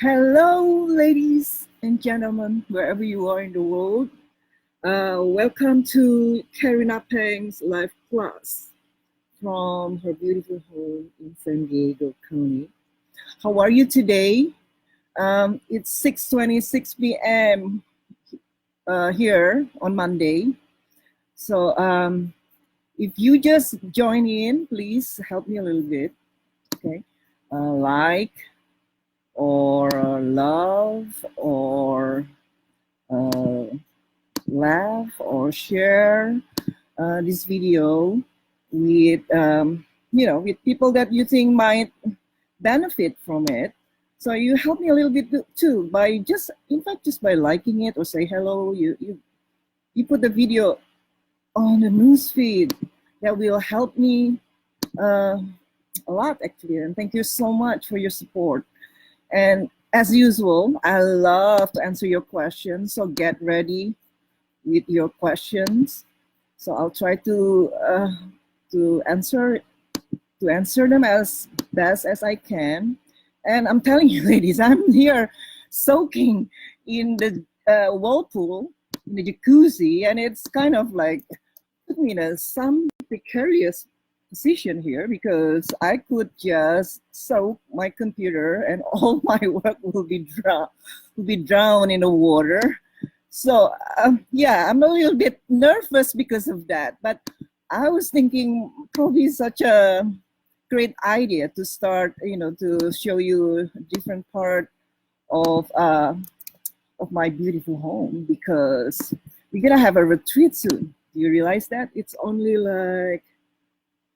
Hello, ladies and gentlemen, wherever you are in the world. Welcome to Karina Peng's live class from her beautiful home in San Diego County. How are you today? It's 6:26 p.m. Here on Monday. So if you just join in, please help me a little bit. Okay, like or love or laugh or share this video with with people that you think might benefit from it. So you help me a little bit too by just, in fact, just by liking it or say hello. You put the video on the news feed. That will help me a lot actually. And thank you so much for your support. And as usual, I love to answer your questions. So get ready with your questions. So I'll try to answer them as best as I can. And I'm telling you, ladies, I'm here soaking in the whirlpool, in the jacuzzi, and it's kind of like put me in some precarious position here because I could just soak my computer and all my work will be drowned in the water. So yeah, I'm a little bit nervous because of that. But I was thinking probably such a great idea to start, to show you a different part of my beautiful home because we're gonna have a retreat soon. Do you realize that? It's only like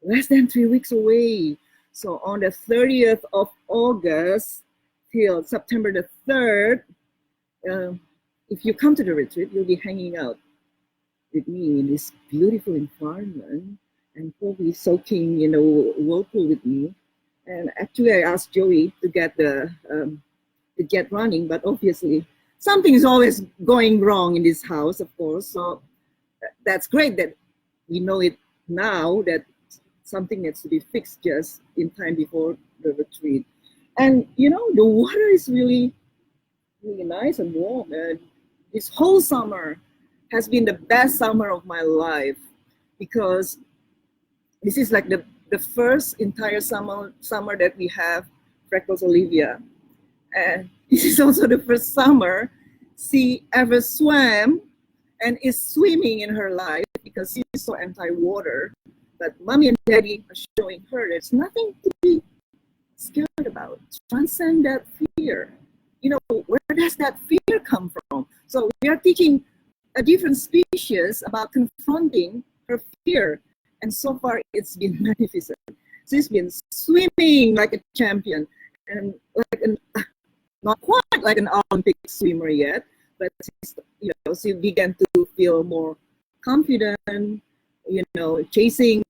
less than 3 weeks away. So on the 30th of August till September the 3rd, if you come to the retreat, you'll be hanging out with me in this beautiful environment and probably soaking in a whirlpool with me. And actually, I asked Joey to get the jet running, but obviously something is always going wrong in this house, of course. So that's great that we know it now that something needs to be fixed just in time before the retreat. And the water is really, really nice and warm. And this whole summer has been the best summer of my life because this is like the first entire summer that we have Freckles Olivia. And this is also the first summer she ever swam and is swimming in her life because she's so anti-water. But mommy and daddy are showing her there's nothing to be scared about. Transcend that fear. Where does that fear come from? So we are teaching a different species about confronting her fear. And so far it's been magnificent. She's been swimming like a champion and not quite like an Olympic swimmer yet, but she began to feel more confident, chasing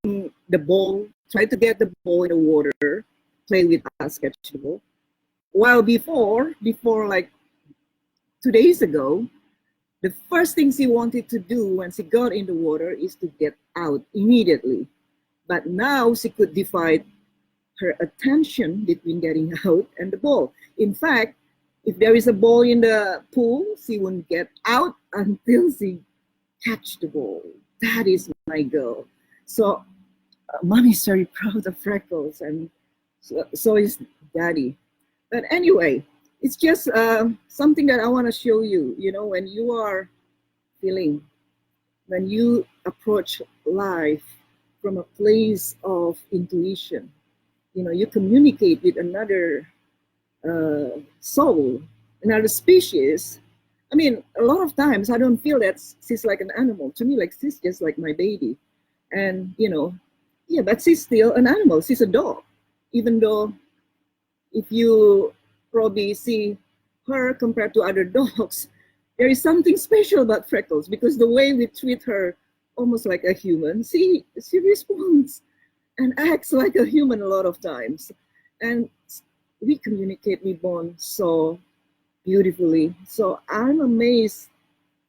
the ball, try to get the ball in the water, play with us, catch the ball. While before like 2 days ago, the first thing she wanted to do when she got in the water is to get out immediately. But now she could divide her attention between getting out and the ball. In fact, if there is a ball in the pool, she won't get out until she catch the ball. That is my girl. So mommy's very proud of Freckles, and so is daddy. But anyway, it's just something that I want to show you. When you are feeling, when you approach life from a place of intuition, you communicate with another soul, another species. I mean, a lot of times I don't feel that she's like an animal. To me, like she's just like my baby. And, yeah, but she's still an animal. She's a dog. Even though if you probably see her compared to other dogs, there is something special about Freckles because the way we treat her almost like a human, she responds and acts like a human a lot of times. And we communicate, we bond so beautifully. So I'm amazed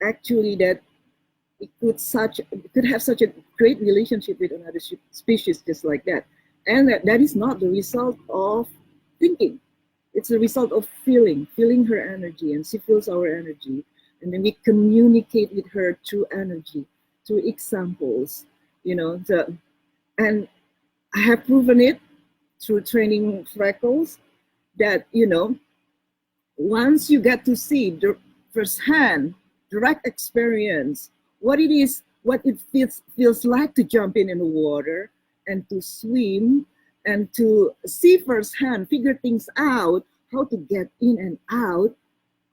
actually that it could have such a great relationship with another species just like that. And that is not the result of thinking. It's a result of feeling her energy, and she feels our energy. And then we communicate with her through energy, through examples, and I have proven it through training Freckles that, once you get to see the firsthand, direct experience, what it feels like to jump in the water and to swim and to see firsthand, figure things out, how to get in and out,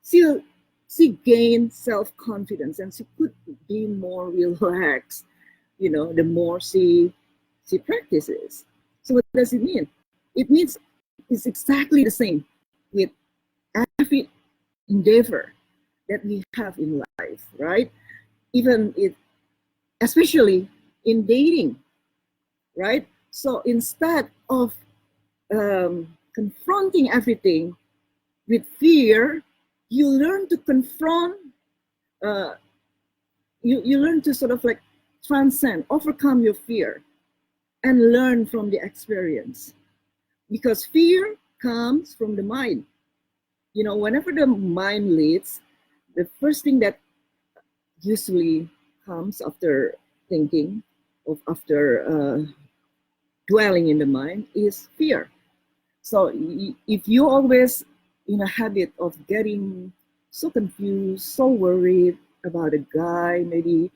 she gained self-confidence and she could be more relaxed, the more she practices. So what does it mean? It means it's exactly the same with every endeavor that we have in life, right? Especially in dating, right? So instead of confronting everything with fear, you learn to confront, you learn to sort of like transcend, overcome your fear and learn from the experience. Because fear comes from the mind. Whenever the mind leads, the first thing that usually comes after thinking, after dwelling in the mind, is fear. So if you always in a habit of getting so confused, so worried about a guy, maybe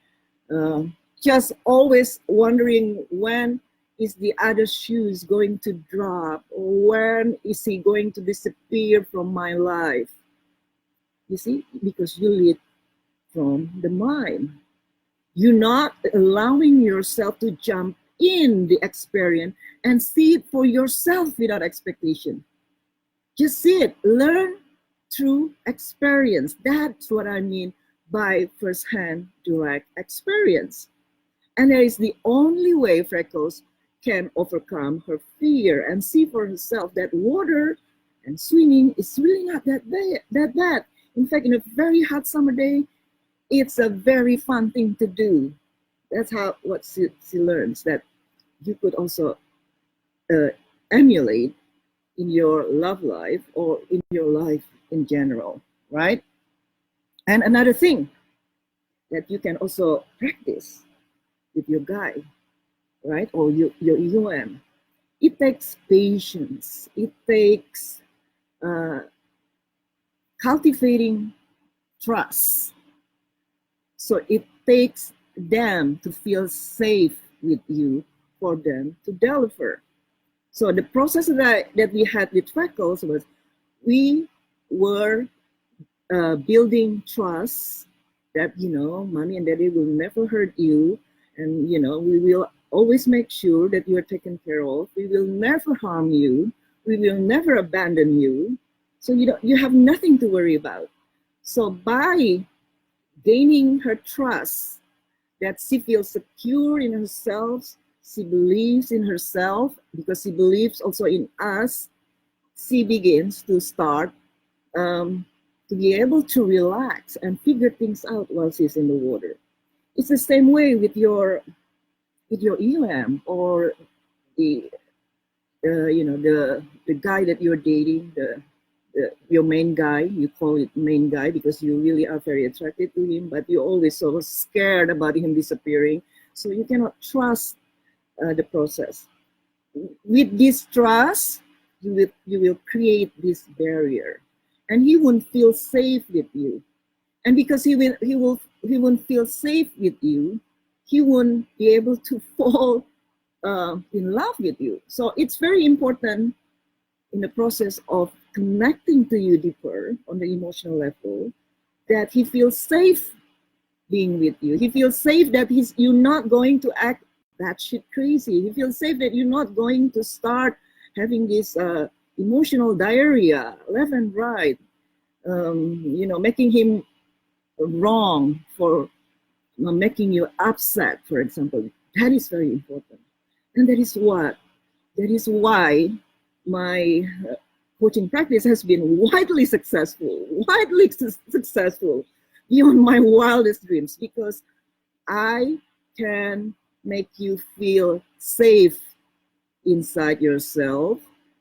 just always wondering when is the other shoes going to drop, or when is he going to disappear from my life? You see, because you lead from the mind. You're not allowing yourself to jump in the experience and see it for yourself without expectation. Just see it, learn through experience. That's what I mean by firsthand direct experience. And that is the only way Freckles can overcome her fear and see for herself that water and swimming is really not that bad. In fact, in a very hot summer day, it's a very fun thing to do. That's what she learns, that you could also emulate in your love life or in your life in general, right? And another thing that you can also practice with your guy, right, or your UM, it takes patience. It takes cultivating trust. So it takes them to feel safe with you for them to deliver. So the process that we had with Freckles was we were building trust that, mommy and daddy will never hurt you. And, we will always make sure that you're taken care of. We will never harm you. We will never abandon you. So you have nothing to worry about. So by gaining her trust, that she feels secure in herself, she believes in herself because she believes also in us, she begins to start to be able to relax and figure things out while she's in the water. It's the same way with your EM or the guy that you're dating, your main guy. You call it main guy because you really are very attracted to him, but you're always so scared about him disappearing, so you cannot trust the process. With this trust, you will create this barrier, and he won't feel safe with you. And because he won't feel safe with you, he won't be able to fall in love with you. So it's very important in the process of connecting to you deeper on the emotional level that he feels safe being with you. He feels safe that you're not going to act batshit crazy. He feels safe that you're not going to start having this emotional diarrhea left and right, making him wrong for making you upset, for example. That is very important. And that is why my coaching practice has been widely successful beyond my wildest dreams, because I can make you feel safe inside yourself,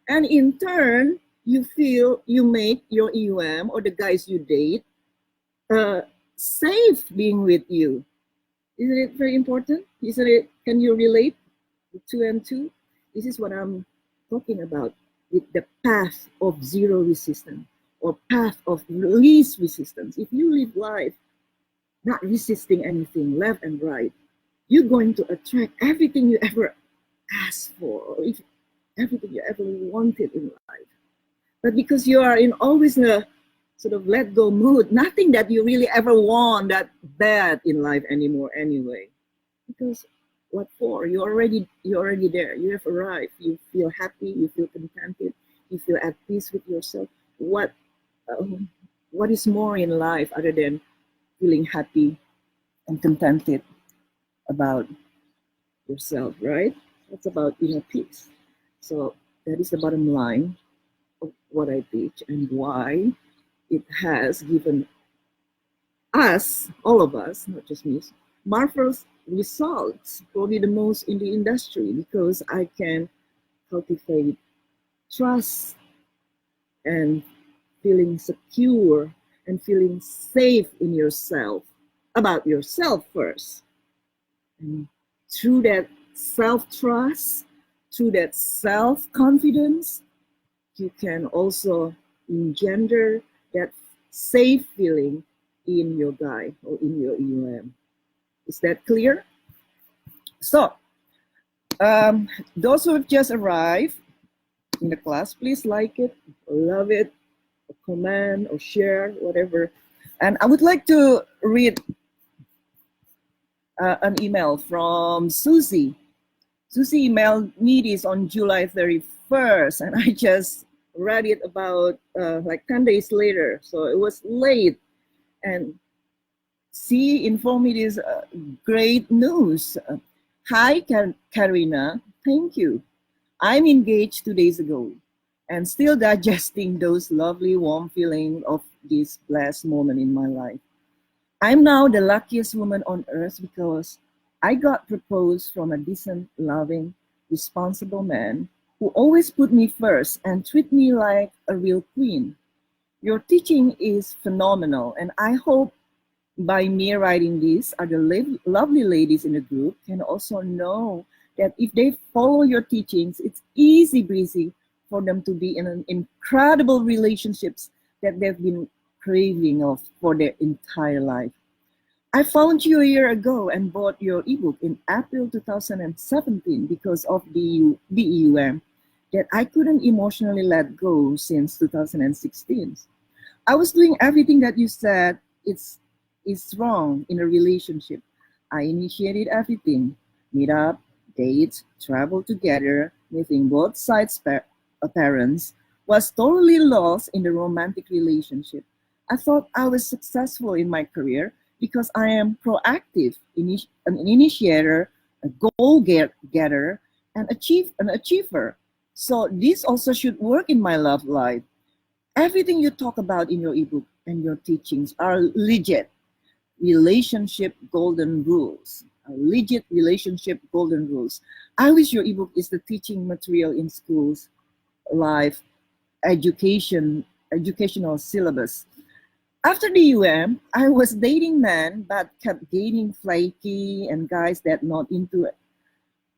and in turn you feel you make your EUM or the guys you date safe being with you. Isn't it very important? Isn't it? Can you relate? Two and two? This is what I'm talking about with the path of zero resistance or path of least resistance. If you live life not resisting anything left and right, you're going to attract everything you ever asked for, or if everything you ever wanted in life. But because you are in always in a sort of let go mood, nothing that you really ever want that bad in life anymore anyway. Because what for? You're already there. You have arrived. You feel happy. You feel contented. You feel at peace with yourself. What is more in life other than feeling happy and contented about yourself, right? That's about inner peace. So that is the bottom line of what I teach and why it has given us, all of us, not just me, marvelous results, probably the most in the industry, because I can cultivate trust and feeling secure and feeling safe in yourself, about yourself first. And through that self-trust, through that self-confidence, you can also engender that safe feeling in your guy or in your EUM. Is that clear? So, those who have just arrived in the class, please like it, love it, or comment or share, whatever. And I would like to read an email from Susie. Susie emailed me this on July 31st, and I just read it about like 10 days later. So it was late. And she informed me this great news. Hi, Karina. Thank you. I'm engaged 2 days ago and still digesting those lovely warm feelings of this blessed moment in my life. I'm now the luckiest woman on earth because I got proposed from a decent, loving, responsible man who always put me first and treat me like a real queen. Your teaching is phenomenal, and I hope by me writing this, other lovely ladies in the group can also know that if they follow your teachings, it's easy breezy for them to be in an incredible relationships that they've been craving of for their entire life. I found you a year ago and bought your ebook in April 2017 because of the EUM that I couldn't emotionally let go since 2016. I was doing everything that you said is wrong in a relationship. I initiated everything: meet up, date, travel together, meeting both sides' parents, was totally lost in the romantic relationship. I thought I was successful in my career because I am proactive, an initiator, a goal-getter, and an achiever. So this also should work in my love life. Everything you talk about in your ebook and your teachings are legit relationship golden rules. Legit relationship golden rules. I wish your ebook is the teaching material in schools, life, educational syllabus. After the UM, I was dating men but kept dating flaky and guys that not into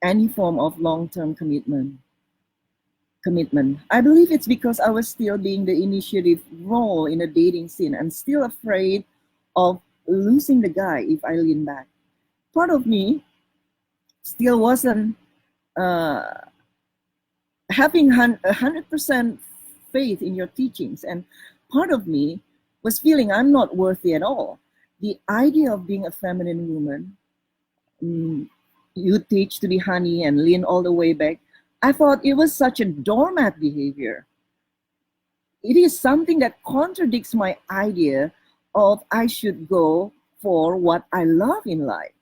any form of long-term commitment. I believe it's because I was still being the initiative role in a dating scene and still afraid of losing the guy if I lean back. Part of me still wasn't having 100% faith in your teachings, and part of me was feeling I'm not worthy at all. The idea of being a feminine woman, you teach to be honey and lean all the way back, I thought it was such a doormat behavior. It is something that contradicts my idea of I should go for what I love in life.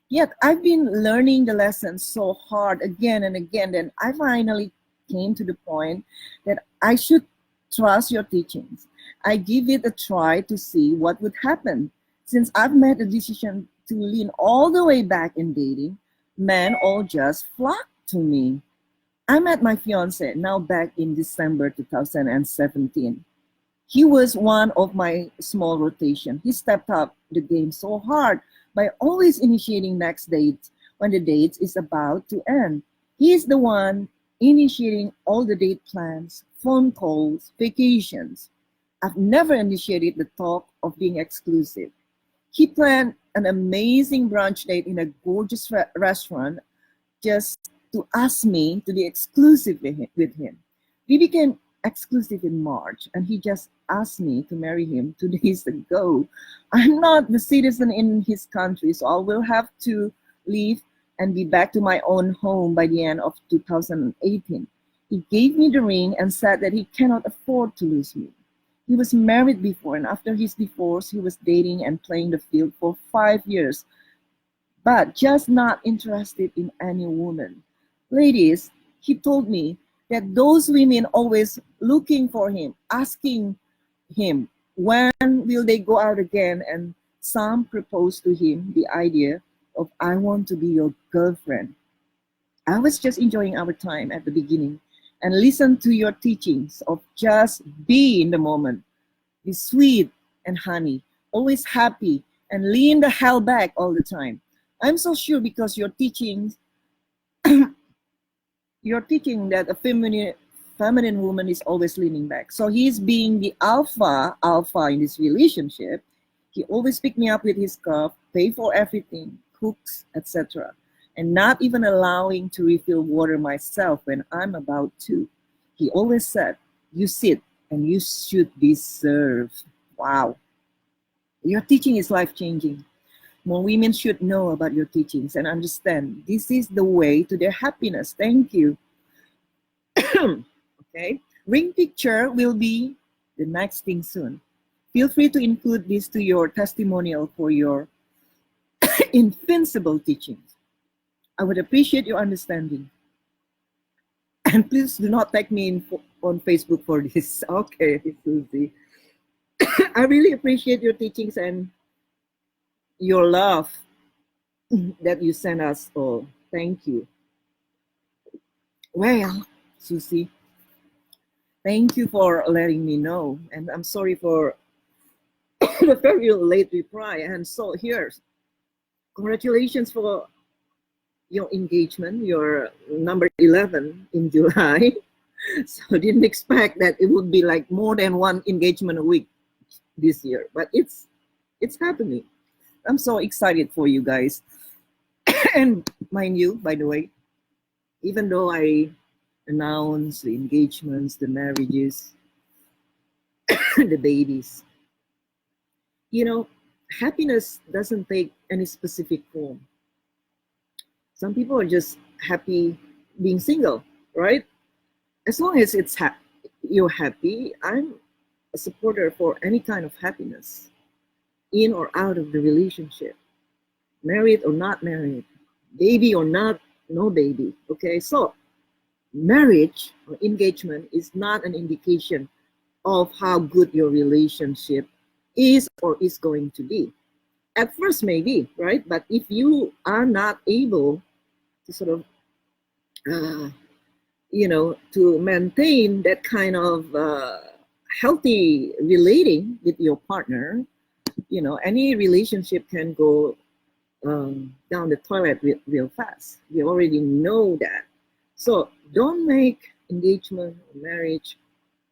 Yet I've been learning the lesson so hard again and again that I finally came to the point that I should trust your teachings. I give it a try to see what would happen. Since I've made a decision to lean all the way back in dating, men all just flock to me. I met my fiance now back in December 2017. He was one of my small rotation. He stepped up the game so hard by always initiating next dates when the date is about to end. He's the one initiating all the date plans, phone calls, vacations. I've never initiated the talk of being exclusive. He planned an amazing brunch date in a gorgeous restaurant just to ask me to be exclusive with him. We became exclusive in March, and he just asked me to marry him 2 days ago. I'm not the citizen in his country, so I will have to leave and be back to my own home by the end of 2018. He gave me the ring and said that he cannot afford to lose me. He was married before, and after his divorce, he was dating and playing the field for 5 years, but just not interested in any woman. Ladies, he told me that those women always looking for him, asking him when will they go out again, and some proposed to him the idea of I want to be your girlfriend. I was just enjoying our time at the beginning and listen to your teachings of just be in the moment, be sweet and honey, always happy, and lean the hell back all the time. I'm so sure because you're teaching that a feminine woman is always leaning back. So he's being the alpha in this relationship. He always pick me up with his cup, pay for everything, cooks, etc., and not even allowing to refill water myself when I'm about to. He always said, "You sit and you should be served." Wow, your teaching is life changing. More women should know about your teachings and understand this is the way to their happiness. Thank you. Okay. Ring picture will be the next thing soon. Feel free to include this to your testimonial for your invincible teachings. I would appreciate your understanding. And please do not tag me on Facebook for this. Okay, Susie. I really appreciate your teachings and your love that you sent us all. Thank you. Well, Susie, thank you for letting me know. And I'm sorry for the very late reply. And so here's congratulations for your engagement, your number 11 in July. So didn't expect that it would be like more than one engagement a week this year, but it's happening. I'm so excited for you guys. And mind you, by the way, even though I announce the engagements, the marriages, the babies, you know, happiness doesn't take any specific form. Some people are just happy being single, right? As long as you're happy, I'm a supporter for any kind of happiness, in or out of the relationship, married or not married, baby or not, no baby. Okay, so marriage or engagement is not an indication of how good your relationship is or is going to be. At first, maybe, right? But if you are not able to sort of, to maintain that kind of healthy relating with your partner, any relationship can go down the toilet real fast. We already know that. So don't make engagement or marriage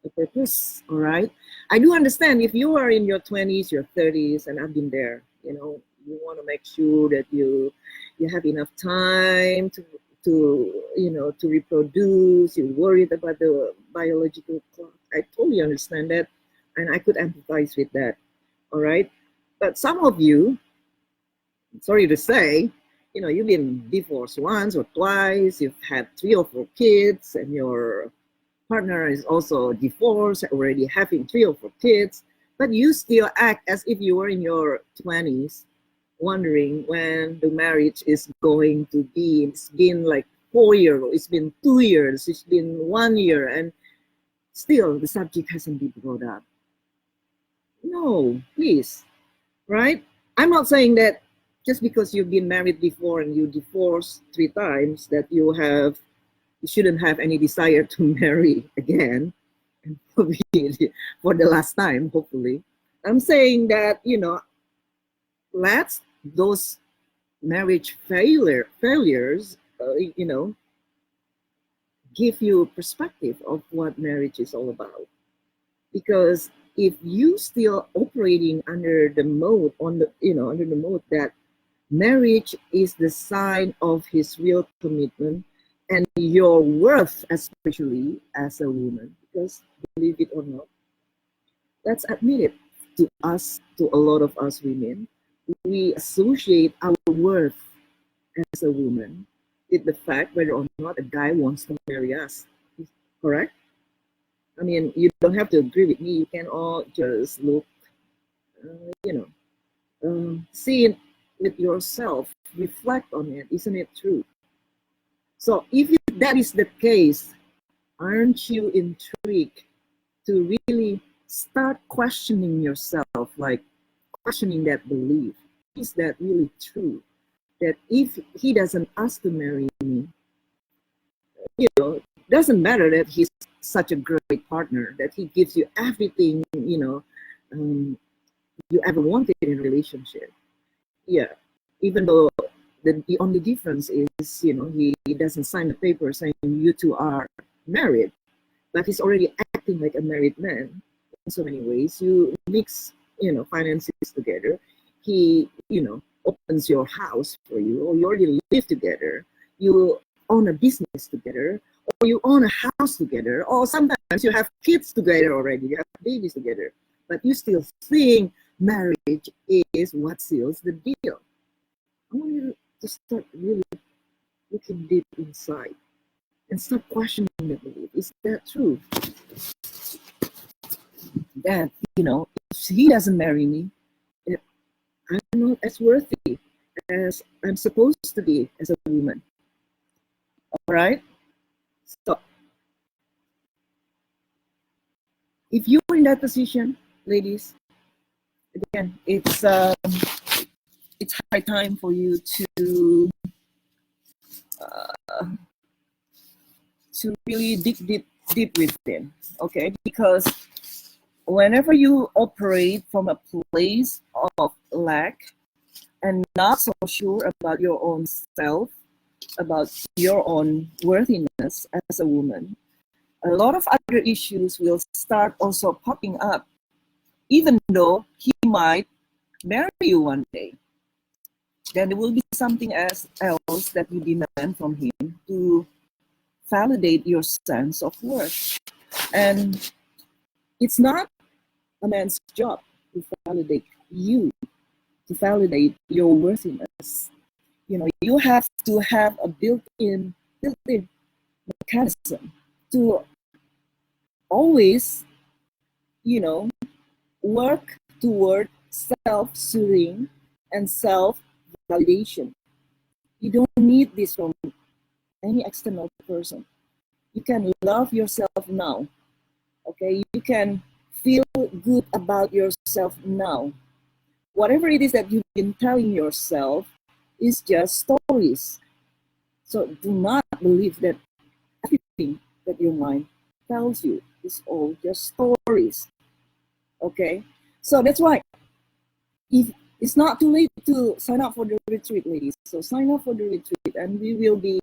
a purpose, all right? I do understand if you are in your 20s, your 30s, and I've been there, you want to make sure that you have enough time to reproduce. You're worried about the biological clock. I totally understand that, and I could empathize with that, all right? But some of you, sorry to say, you've been divorced once or twice, you've had 3 or 4 kids, and your partner is also divorced, already having 3 or 4 kids, but you still act as if you were in your 20s, wondering when the marriage is going to be. It's been like 4 years, it's been 2 years, it's been 1 year, and still the subject hasn't been brought up. No, please, right? I'm not saying that just because you've been married before and you divorced 3 times that you have, you shouldn't have any desire to marry again, and probably for the last time, hopefully. I'm saying that, let those marriage failures, give you perspective of what marriage is all about. Because if you still operating under the mode under the mode that marriage is the sign of his real commitment and your worth, especially as a woman, because believe it or not, let's admit it, to a lot of us women, we associate our worth as a woman with the fact whether or not a guy wants to marry us. Correct? I mean, you don't have to agree with me. You can all just look, see it with yourself, reflect on it. Isn't it true? So if that is the case, aren't you intrigued to really start questioning yourself, like questioning that belief? Is that really true? That if he doesn't ask to marry me, doesn't matter that he's such a great partner, that he gives you everything, you ever wanted in a relationship. Yeah, even though the only difference is, he doesn't sign the paper saying you two are married, but he's already acting like a married man in so many ways. You mix, finances together. He, opens your house for you, or you already live together. You own a business together, or you own a house together, or sometimes you have kids together already, you have babies together, but you still think marriage is what seals the deal. I want you to start really looking deep inside and start questioning the belief. Is that true? That, if he doesn't marry me, I'm not as worthy as I'm supposed to be as a woman. All right? So, if you're in that position, ladies, again, it's high time for you to really dig deep within, okay? Because whenever you operate from a place of lack and not so sure about your own self, about your own worthiness as a woman, a lot of other issues will start also popping up, even though he might marry you one day. Then there will be something else that you demand from him to validate your sense of worth. And it's not a man's job to validate you, to validate your worthiness. You have to have a built-in mechanism to always, work toward self-soothing and self-validation. You don't need this from any external person. You can love yourself now, okay? You can feel good about yourself now. Whatever it is that you've been telling yourself is just stories. So do not believe that everything that your mind tells you is all just stories, okay? So that's why, if it's not too late to sign up for the retreat, ladies. So sign up for the retreat, and we will be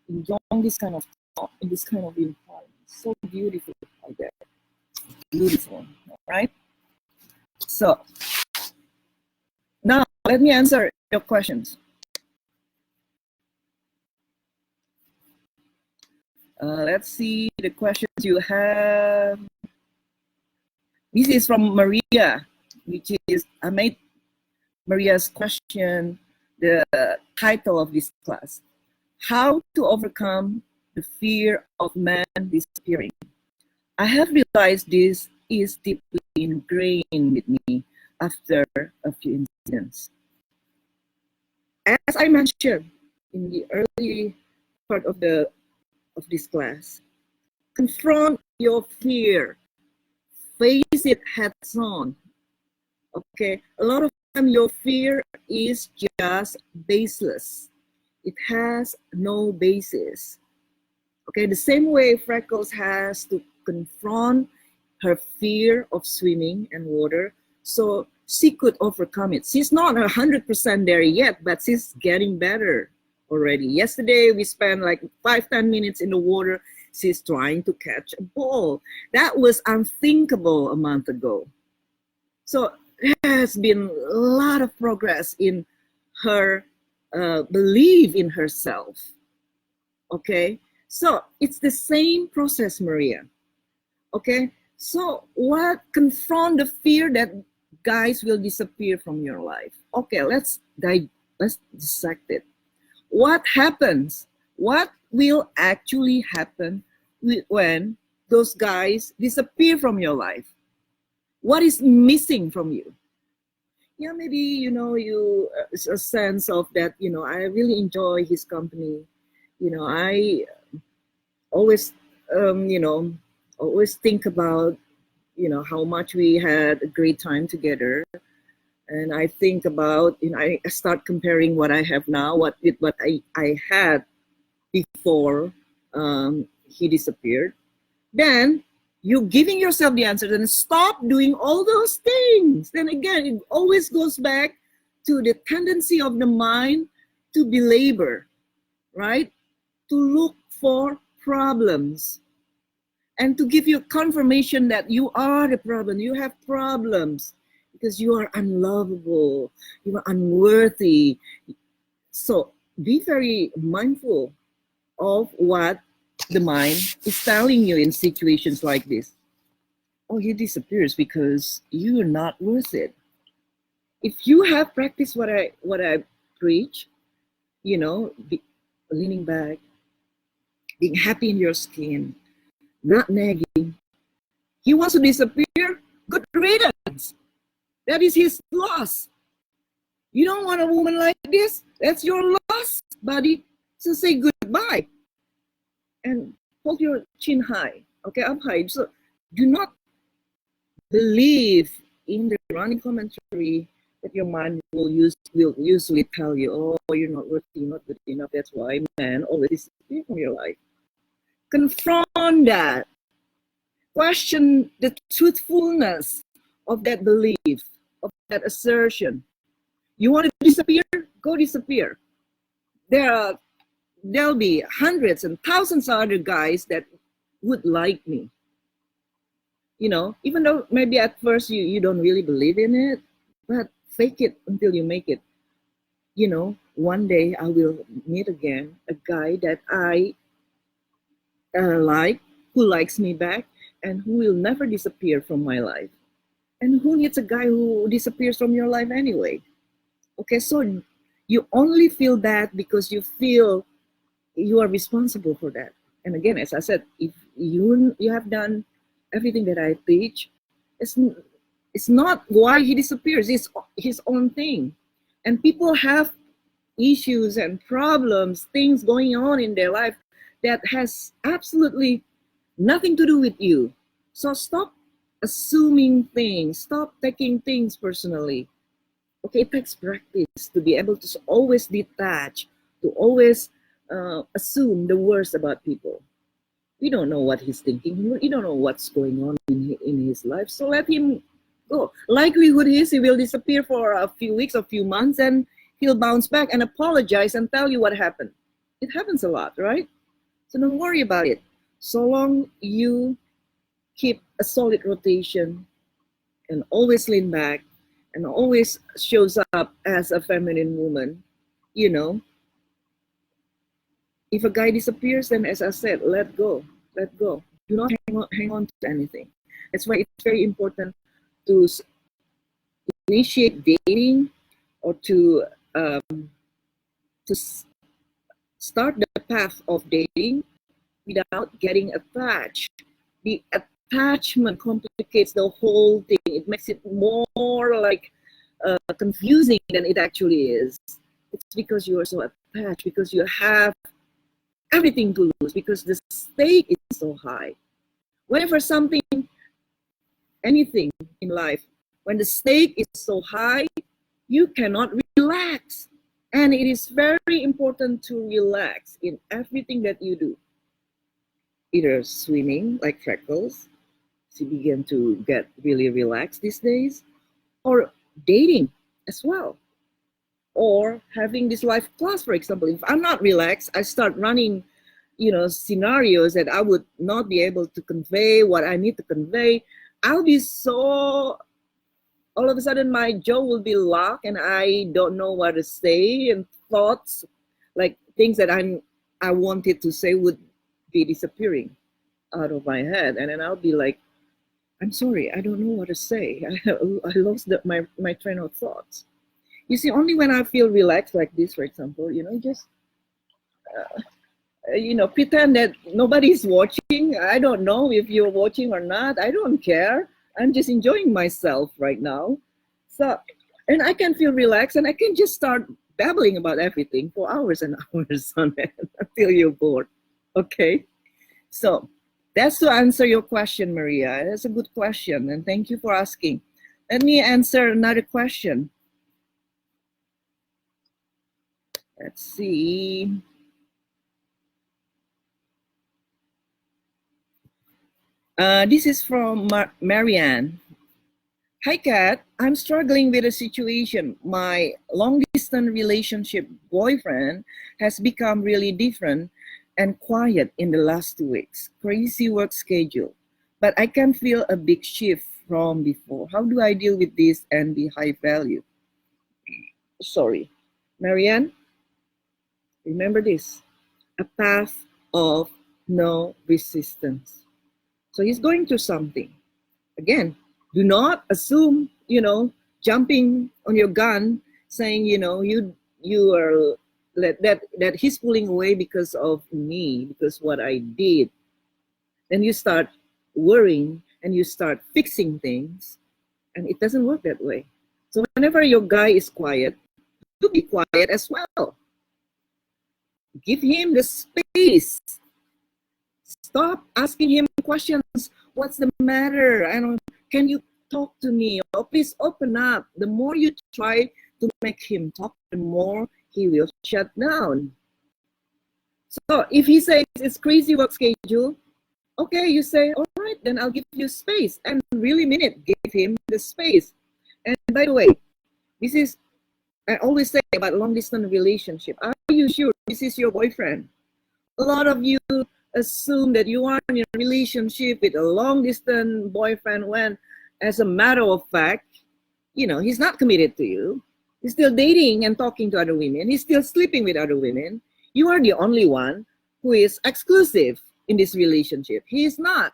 enjoying this kind of talk in this kind of environment. So beautiful out there, beautiful. All right. So now let me answer your questions. Let's see the questions you have. This is from Maria, which is, I made Maria's question the title of this class: How to Overcome the Fear of Man Disappearing. I have realized this is deeply ingrained with me after a few incidents. As I mentioned in the early part of this class, confront your fear, face it heads on. Okay, a lot of time your fear is just baseless. It has no basis. Okay, the same way Freckles has to confront her fear of swimming and water, so she could overcome it. She's not 100% there yet, but she's getting better already. Yesterday, we spent like 5-10 minutes in the water. She's trying to catch a ball. That was unthinkable a month ago. So there has been a lot of progress in her belief in herself. Okay, so it's the same process, Maria. Okay, so what confront the fear that guys will disappear from your life? Okay, let's dissect it. What happens? What will actually happen when those guys disappear from your life? What is missing from you? Yeah, maybe you a sense of that. I really enjoy his company. I always always think about how much we had a great time together, and I think about I start comparing what I have now with what I had before he disappeared. Then you giving yourself the answer, then stop doing all those things. Then again, it always goes back to the tendency of the mind to belabor, right? To look for problems and to give you confirmation that you are the problem. You have problems because you are unlovable, you are unworthy. So be very mindful of what the mind is telling you in situations like this. Oh, he disappears because you're not worth it. If you have practiced what I preach, leaning back, being happy in your skin, not nagging. He wants to disappear. Good riddance. That is his loss. You don't want a woman like this. That's your loss, buddy. So say goodbye and hold your chin high, okay, up high. So do not believe in the running commentary that your mind will usually tell you, oh, you're not worthy, you're not good enough. That's why men always disappear from your life. Confront that. Question the truthfulness of that belief, of that assertion. You want to disappear? Go disappear. There'll be hundreds and thousands of other guys that would like me. Even though maybe at first you don't really believe in it, but fake it until you make it. One day I will meet again a guy that I like, who likes me back, and who will never disappear from my life. And who needs a guy who disappears from your life anyway? Okay, so you only feel bad because you feel you are responsible for that. And again, as I said, if you have done everything that I teach, it's not why he disappears. It's his own thing. And people have issues and problems, things going on in their life that has absolutely nothing to do with you. So stop assuming things. Stop taking things personally. Okay, it takes practice to be able to always detach, to always assume the worst about people. We don't know what he's thinking. You don't know what's going on in his life. So let him go. Likelihood is he will disappear for a few weeks, a few months, and he'll bounce back and apologize and tell you what happened. It happens a lot, right? So don't worry about it. So long you keep a solid rotation and always lean back and always shows up as a feminine woman, if a guy disappears, then as I said, let go. Let go. Do not hang on to anything. That's why it's very important to initiate dating or to start the path of dating without getting attached. The attachment complicates the whole thing. It makes it more like confusing than it actually is. It's because you are so attached, because you have everything to lose, because the stake is so high. Whenever anything in life, when the stake is so high, you cannot relax. And it is very important to relax in everything that you do. either swimming like Freckles, she began to get really relaxed these days, or dating as well, or having this life class, for example. If I'm not relaxed, I start running, scenarios that I would not be able to convey what I need to convey. I'll be so, all of a sudden my jaw will be locked and I don't know what to say, and thoughts, like things that I wanted to say, would be disappearing out of my head. And then I'll be like, I'm sorry, I don't know what to say. I lost my train of thoughts. You see, only when I feel relaxed like this, for example, just pretend that nobody's watching. I don't know if you're watching or not. I don't care. I'm just enjoying myself right now. So, and I can feel relaxed, and I can just start babbling about everything for hours and hours on it until you're bored. Okay? So that's to answer your question, Maria. That's a good question, and thank you for asking. Let me answer another question. Let's see. This is from Marianne. Hi, Kat. I'm struggling with a situation. My long-distance relationship boyfriend has become really different and quiet in the last 2 weeks. Crazy work schedule. But I can feel a big shift from before. How do I deal with this and be high value? Sorry. Marianne, remember this. A path of no resistance. So he's going through something. Again, do not assume, jumping on your gun, saying, you are that he's pulling away because of me, because what I did. Then you start worrying and you start fixing things, and it doesn't work that way. So whenever your guy is quiet, you be quiet as well. Give him the space. Stop asking him questions. What's the matter? Can you talk to me? Oh, please open up. The more you try to make him talk, the more he will shut down. So if he says it's crazy work schedule, okay, you say, all right, then I'll give you space. And really mean it. Give him the space. And by the way, this is, I always say about long distance relationship. Are you sure this is your boyfriend? A lot of you assume that you are in a relationship with a long distance boyfriend when, as a matter of fact, he's not committed to you. He's still dating and talking to other women. He's still sleeping with other women. You are the only one who is exclusive in this relationship. He is not.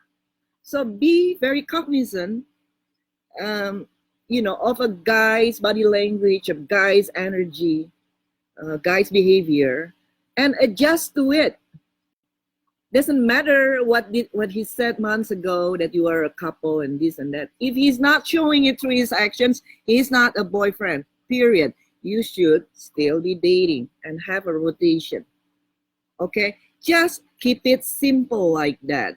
So be very cognizant, of a guy's body language, of guy's energy, guy's behavior, and adjust to it. Doesn't matter what he said months ago, that you are a couple and this and that. If he's not showing it through his actions, he's not a boyfriend, period. You should still be dating and have a rotation. Okay? Just keep it simple like that.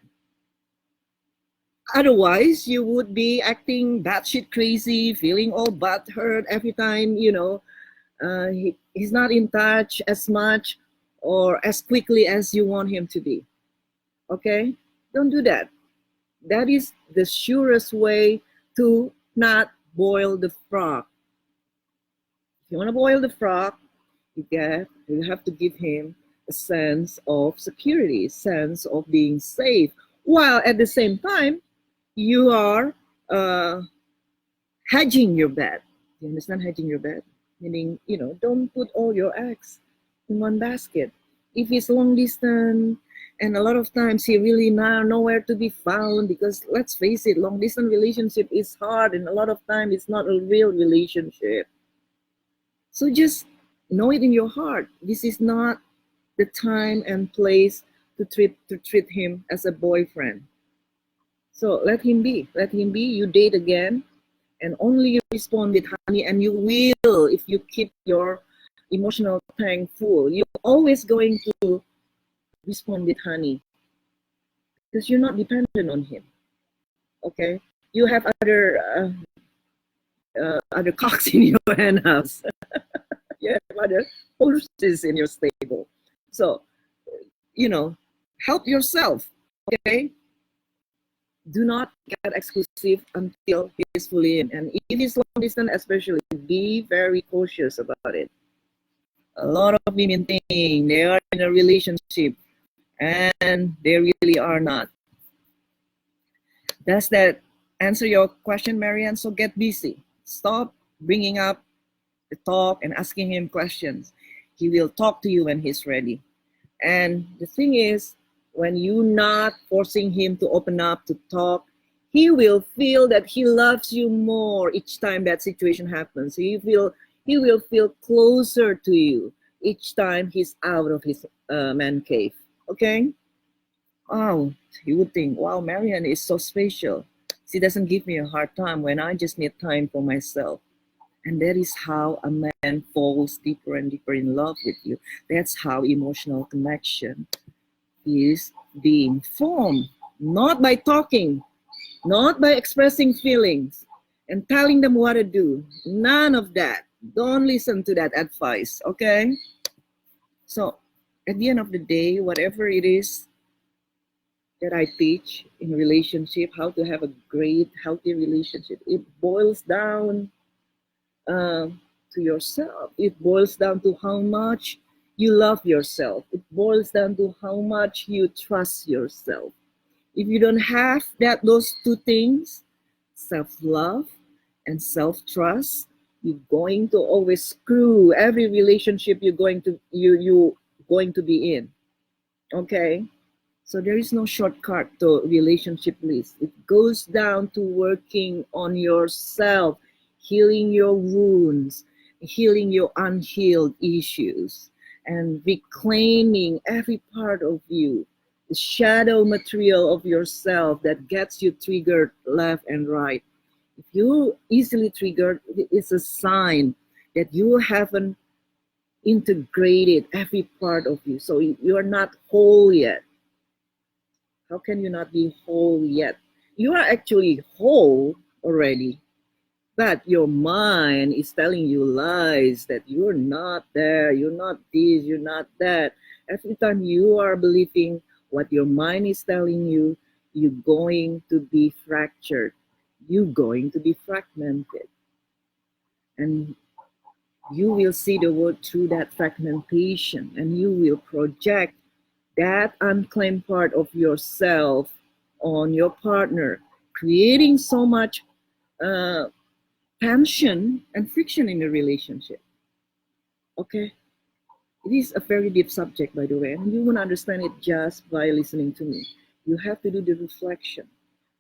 Otherwise, you would be acting batshit crazy, feeling all butthurt every time, he's not in touch as much or as quickly as you want him to be. Okay? Don't do that. That is the surest way to not boil the frog. If you want to boil the frog, you have to give him a sense of security, sense of being safe, while at the same time, you are hedging your bet. You understand hedging your bet? Meaning, don't put all your eggs in one basket. If it's long distance, and a lot of times he really nowhere to be found, because let's face it, long distance relationship is hard, and a lot of time it's not a real relationship. So just know it in your heart. This is not the time and place to treat him as a boyfriend. So let him be. Let him be. You date again, and only you respond with honey, and you will, if you keep your emotional tank full, you're always going to respond with honey, because you're not dependent on him. Okay? You have other cocks in your hen house. You have other horses in your stable. So, help yourself. Okay? Do not get exclusive until he's fully in. And if it's long distance, especially, be very cautious about it. A lot of women think they are in a relationship and they really are not. Does that answer your question, Marianne? So get busy. Stop bringing up the talk and asking him questions. He will talk to you when he's ready. And the thing is, when you're not forcing him to open up, to talk, he will feel that he loves you more each time that situation happens. He will feel closer to you each time he's out of his man cave. Okay? Oh, he would think, wow, Marianne is so special. She doesn't give me a hard time when I just need time for myself. And that is how a man falls deeper and deeper in love with you. That's how emotional connection is being formed. Not by talking, not by expressing feelings and telling them what to do. None of that. Don't listen to that advice, okay? So at the end of the day, whatever it is that I teach in relationship, how to have a great, healthy relationship, it boils down to yourself. It boils down to how much you love yourself. It boils down to how much you trust yourself. If you don't have those two things, self-love and self-trust, you're going to always screw every relationship you're going to be in. Okay? So there is no shortcut to relationship bliss. It goes down to working on yourself, healing your wounds, healing your unhealed issues, and reclaiming every part of you, the shadow material of yourself that gets you triggered left and right. If you're easily triggered, it's a sign that you haven't integrated every part of you. So you're not whole yet. How can you not be whole yet? You are actually whole already, but your mind is telling you lies that you're not there, you're not this, you're not that. Every time you are believing what your mind is telling you, you're going to be fractured. You're going to be fragmented. And you will see the world through that fragmentation, and you will project that unclaimed part of yourself on your partner, creating so much tension and friction in the relationship. Okay? It is a very deep subject, by the way, and you won't understand it just by listening to me. You have to do the reflection.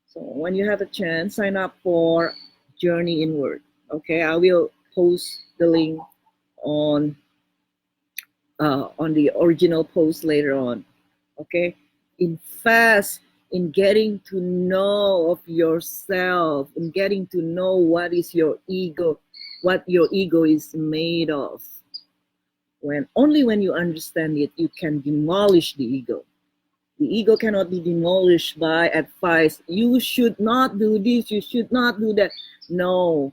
So when you have a chance, sign up for Journey Inward. Okay, I will post the link on the original post later on. Okay, invest in getting to know of yourself, in getting to know what is your ego, what your ego is made of. Only when you understand it, you can demolish the ego. The ego cannot be demolished by advice. You should not do this, you should not do that. No,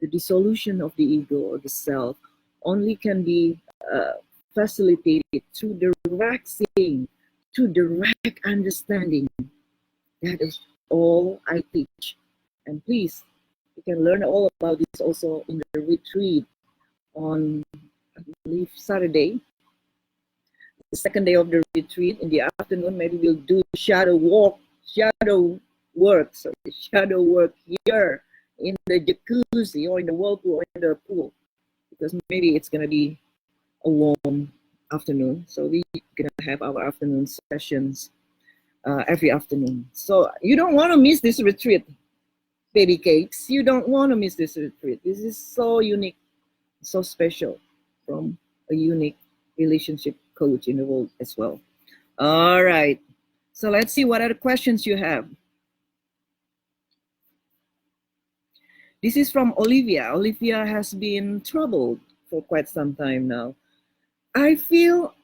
the dissolution of the ego or the self only can be facilitated through direct seeing, through direct understanding. That is all I teach. And please, you can learn all about this also in the retreat on, I believe, Saturday, the second day of the retreat. In the afternoon, maybe we'll do shadow work here in the jacuzzi or in the whirlpool or in the pool, because maybe it's gonna be a warm afternoon. So we're gonna have our afternoon sessions every afternoon. So you don't want to miss this retreat, baby cakes. You don't want to miss this retreat. This is so unique, so special, from a unique relationship coach in the world as well. All right. So let's see what other questions you have. This is from Olivia. Olivia has been troubled for quite some time now. I feel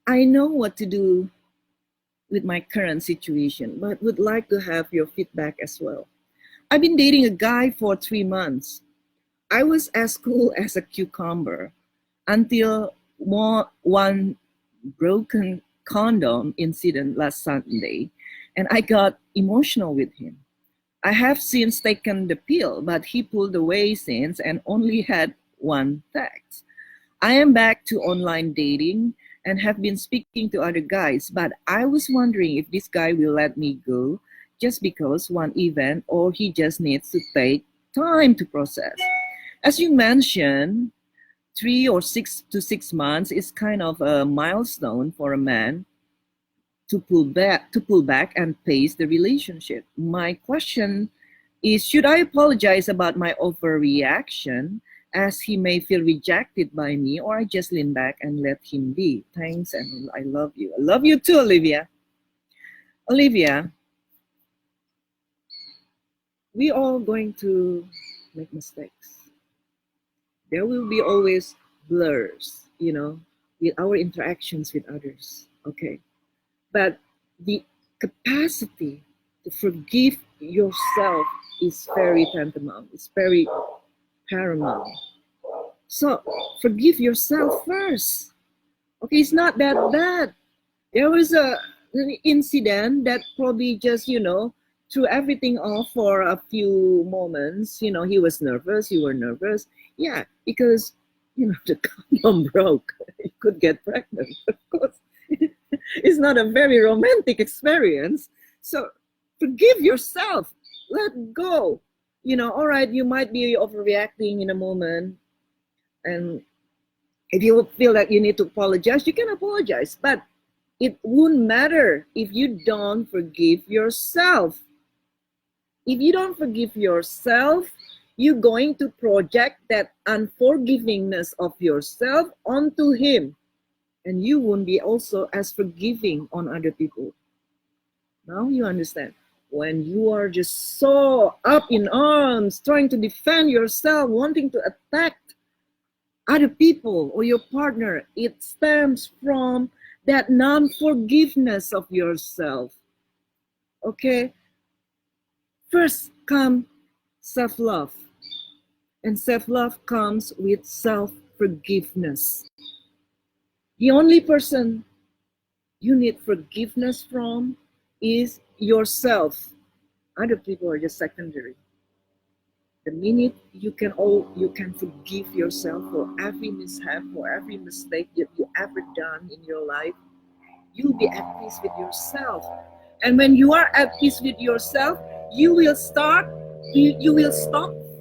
I know what to do with my current situation, but would like to have your feedback as well. I've been dating a guy for 3 months. I was as cool as a cucumber until one broken condom incident last Sunday. and I got emotional with him. I have since taken the pill, but he pulled away since and only had one text. I am back to online dating and have been speaking to other guys, but I was wondering if this guy will let me go just because one event, or he just needs to take time to process. As you mentioned, 3 or 6 to 6 months is kind of a milestone for a man to pull back and pace the relationship. My question is, should I apologize about my overreaction as he may feel rejected by me, or I just lean back and let him be? Thanks, and I love you. I love you too, Olivia. Olivia, we all going to make mistakes. There will be always blurs, with our interactions with others. Okay. But the capacity to forgive yourself is very tantamount. It's very paramount. So forgive yourself first. Okay, it's not that bad. There was an incident that probably just, threw everything off for a few moments. He was nervous, you were nervous. Yeah, because, the condom broke. You could get pregnant, of course. It's not a very romantic experience. So forgive yourself. Let go. All right, you might be overreacting in a moment. And if you feel that you need to apologize, you can apologize. But it won't matter if you don't forgive yourself. If you don't forgive yourself, you're going to project that unforgivingness of yourself onto him. And you won't be also as forgiving on other people. Now you understand. When you are just so up in arms, trying to defend yourself, wanting to attack other people or your partner, it stems from that non-forgiveness of yourself. Okay? First come self-love. And self-love comes with self-forgiveness. The only person you need forgiveness from is yourself. Other people are just secondary. The minute you can forgive yourself for every mishap, for every mistake that you ever done in your life, you'll be at peace with yourself. And when you are at peace with yourself, you will stop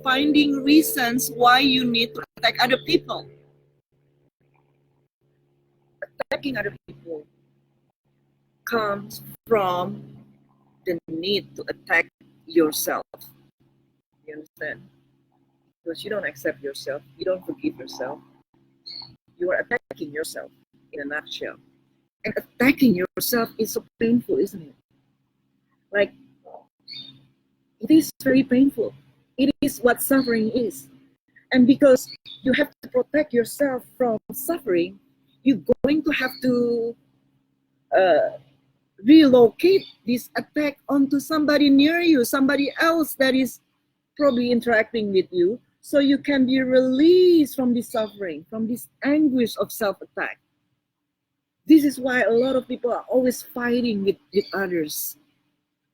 finding reasons why you need to attack other people. Attacking other people comes from the need to attack yourself. You understand? Because you don't accept yourself, you don't forgive yourself, you are attacking yourself in a nutshell. And attacking yourself is so painful, isn't it? Like, it is very painful. It is what suffering is. And because you have to protect yourself from suffering, you're going to have to relocate this attack onto somebody near you, somebody else that is probably interacting with you, so you can be released from this suffering, from this anguish of self-attack. This is why a lot of people are always fighting with others.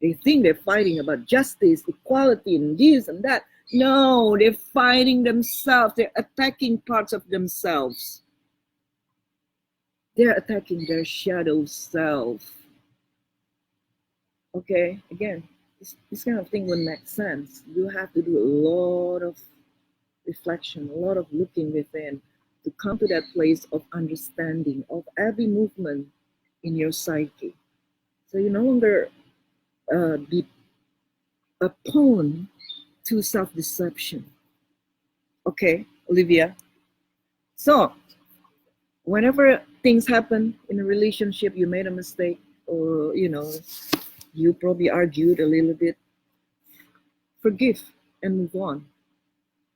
They think they're fighting about justice, equality, and this and that. No, they're fighting themselves. They're attacking parts of themselves. They're attacking their shadow self. Okay, again, this kind of thing will make sense. You have to do a lot of reflection, a lot of looking within to come to that place of understanding of every movement in your psyche. So you no longer be a pawn to self-deception. Okay, Olivia. So whenever things happen in a relationship, you made a mistake, or you probably argued a little bit, forgive and move on.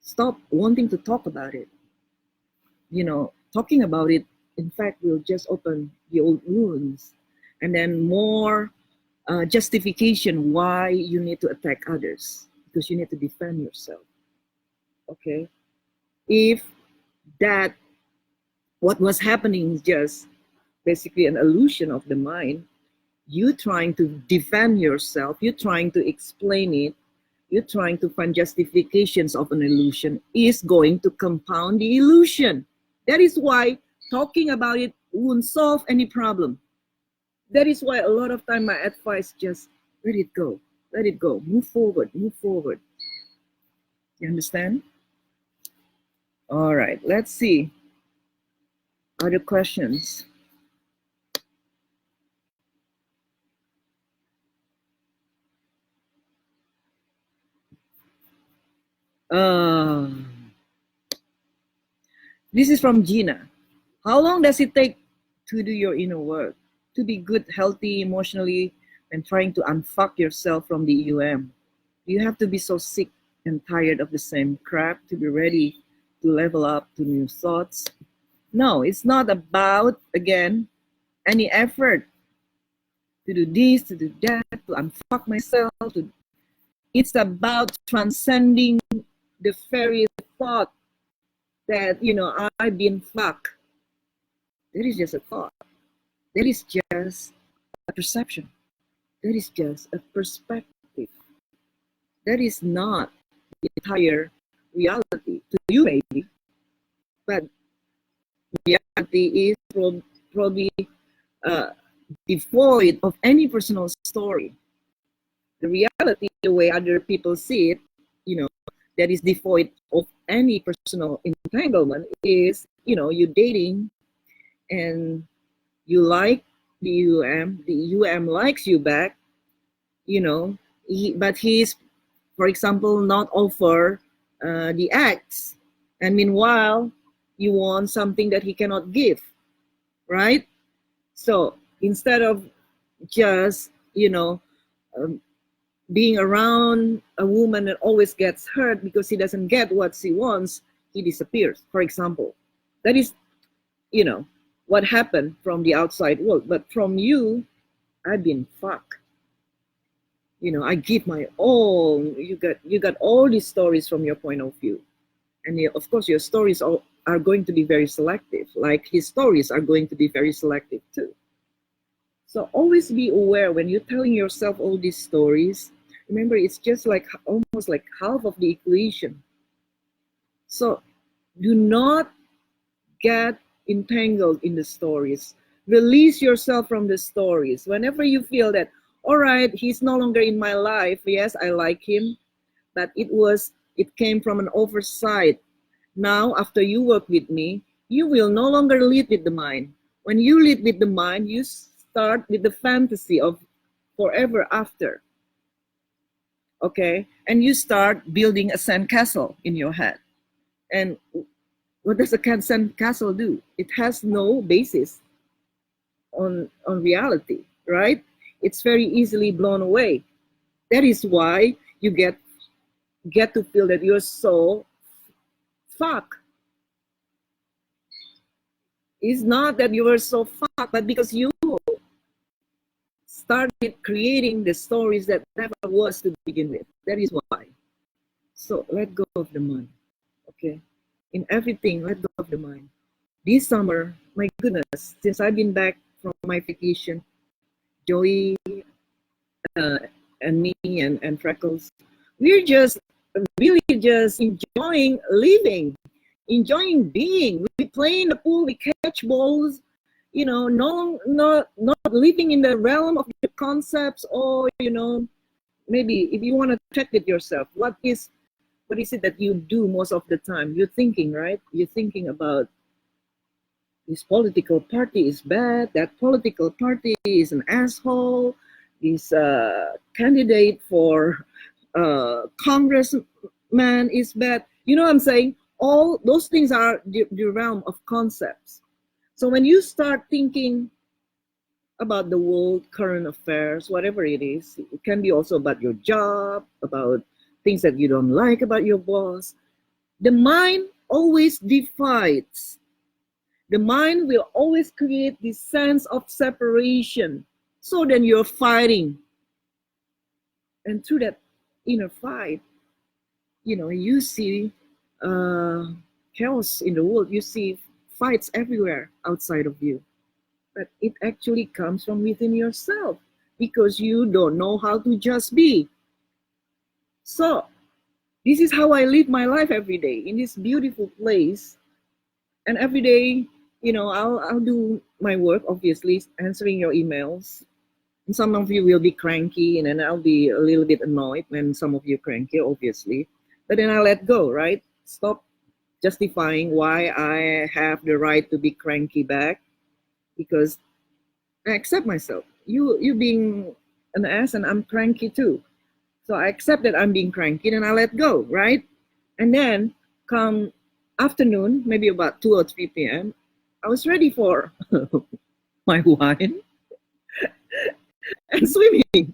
Stop wanting to talk about it. Talking about it, in fact, will just open the old wounds, and then more justification why you need to attack others, because you need to defend yourself. Okay? If that what was happening is just basically an illusion of the mind, You trying to defend yourself, you trying to explain it, you're trying to find justifications of an illusion is going to compound the illusion. That is why talking about it won't solve any problem. That is why a lot of time my advice just let it go, move forward, move forward. You understand? All right, let's see. Other questions? This is from Gina. How long does it take to do your inner work? To be good, healthy, emotionally, and trying to unfuck yourself from the UM? Do you have to be so sick and tired of the same crap to be ready to level up to new thoughts? No, it's not about, again, any effort to do this, to do that, to unfuck myself. It's about transcending the very thought that, I've been fucked. That is just a thought. That is just a perception. That is just a perspective. That is not the entire reality. To you, maybe, but reality is probably devoid of any personal story. The reality, the way other people see it, that is devoid of any personal entanglement is, you're dating and you like the UM likes you back, but he's, for example, not offer the acts, and meanwhile you want something that he cannot give, right? So instead of just being around a woman that always gets hurt because he doesn't get what she wants, he disappears, for example. That is, what happened from the outside world. But from you, I've been fucked. I give my all. You got all these stories from your point of view. And of course, your stories are going to be very selective. Like his stories are going to be very selective too. So always be aware when you're telling yourself all these stories. Remember, it's just like almost like half of the equation. So do not get entangled in the stories. Release yourself from the stories. Whenever you feel that, all right, he's no longer in my life. Yes, I like him, but it came from an oversight. Now, after you work with me, you will no longer lead with the mind. When you lead with the mind, you start with the fantasy of forever after. Okay? And you start building a sandcastle in your head. And what does a sandcastle do? It has no basis on reality, right? It's very easily blown away. That is why you get to feel that you're so fucked. It's not that you were so fucked, but because you started creating the stories that never was to begin with. That is why. So let go of the mind, okay? In everything, let go of the mind. This summer, my goodness, since I've been back from my vacation, Joey and me and Freckles, we're just really just enjoying living, enjoying being. We play in the pool, we catch balls, not living in the realm of the concepts, or maybe if you want to check with yourself, what is it that you do most of the time? You're thinking, right? You're thinking about this political party is bad, that political party is an asshole, this candidate for congressman is bad. You know what I'm saying? All those things are the realm of concepts. So when you start thinking about the world, current affairs, whatever it is, it can be also about your job, about things that you don't like about your boss. The mind always divides. The mind will always create this sense of separation. So then you're fighting. And through that inner fight, you see chaos in the world. You see fights everywhere outside of you. But it actually comes from within yourself. because you don't know how to just be. So this is how I live my life every day in this beautiful place. And every day, I'll do my work, obviously, answering your emails. And some of you will be cranky, and then I'll be a little bit annoyed when some of you are cranky, obviously. But then I let go, right? Stop justifying why I have the right to be cranky back, because I accept myself. You being an ass, and I'm cranky too. So I accept that I'm being cranky, and I let go, right? And then come afternoon, maybe about 2 or 3 p.m., I was ready for my wine and swimming.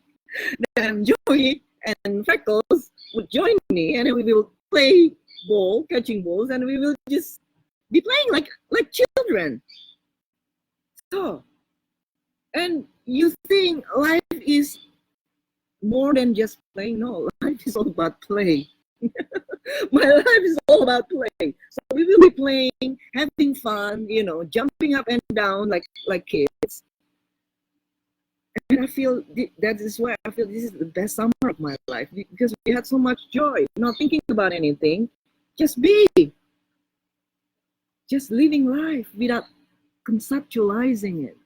Then Joey and Freckles would join me, and we will play ball, catching balls, and we will just be playing like children. So, and you think life is more than just playing? No, life is all about play. My life is all about play. So we will be playing, having fun, jumping up and down like kids. And I feel that is why I feel this is the best summer of my life, because we had so much joy, not thinking about anything, just be, just living life without conceptualizing it.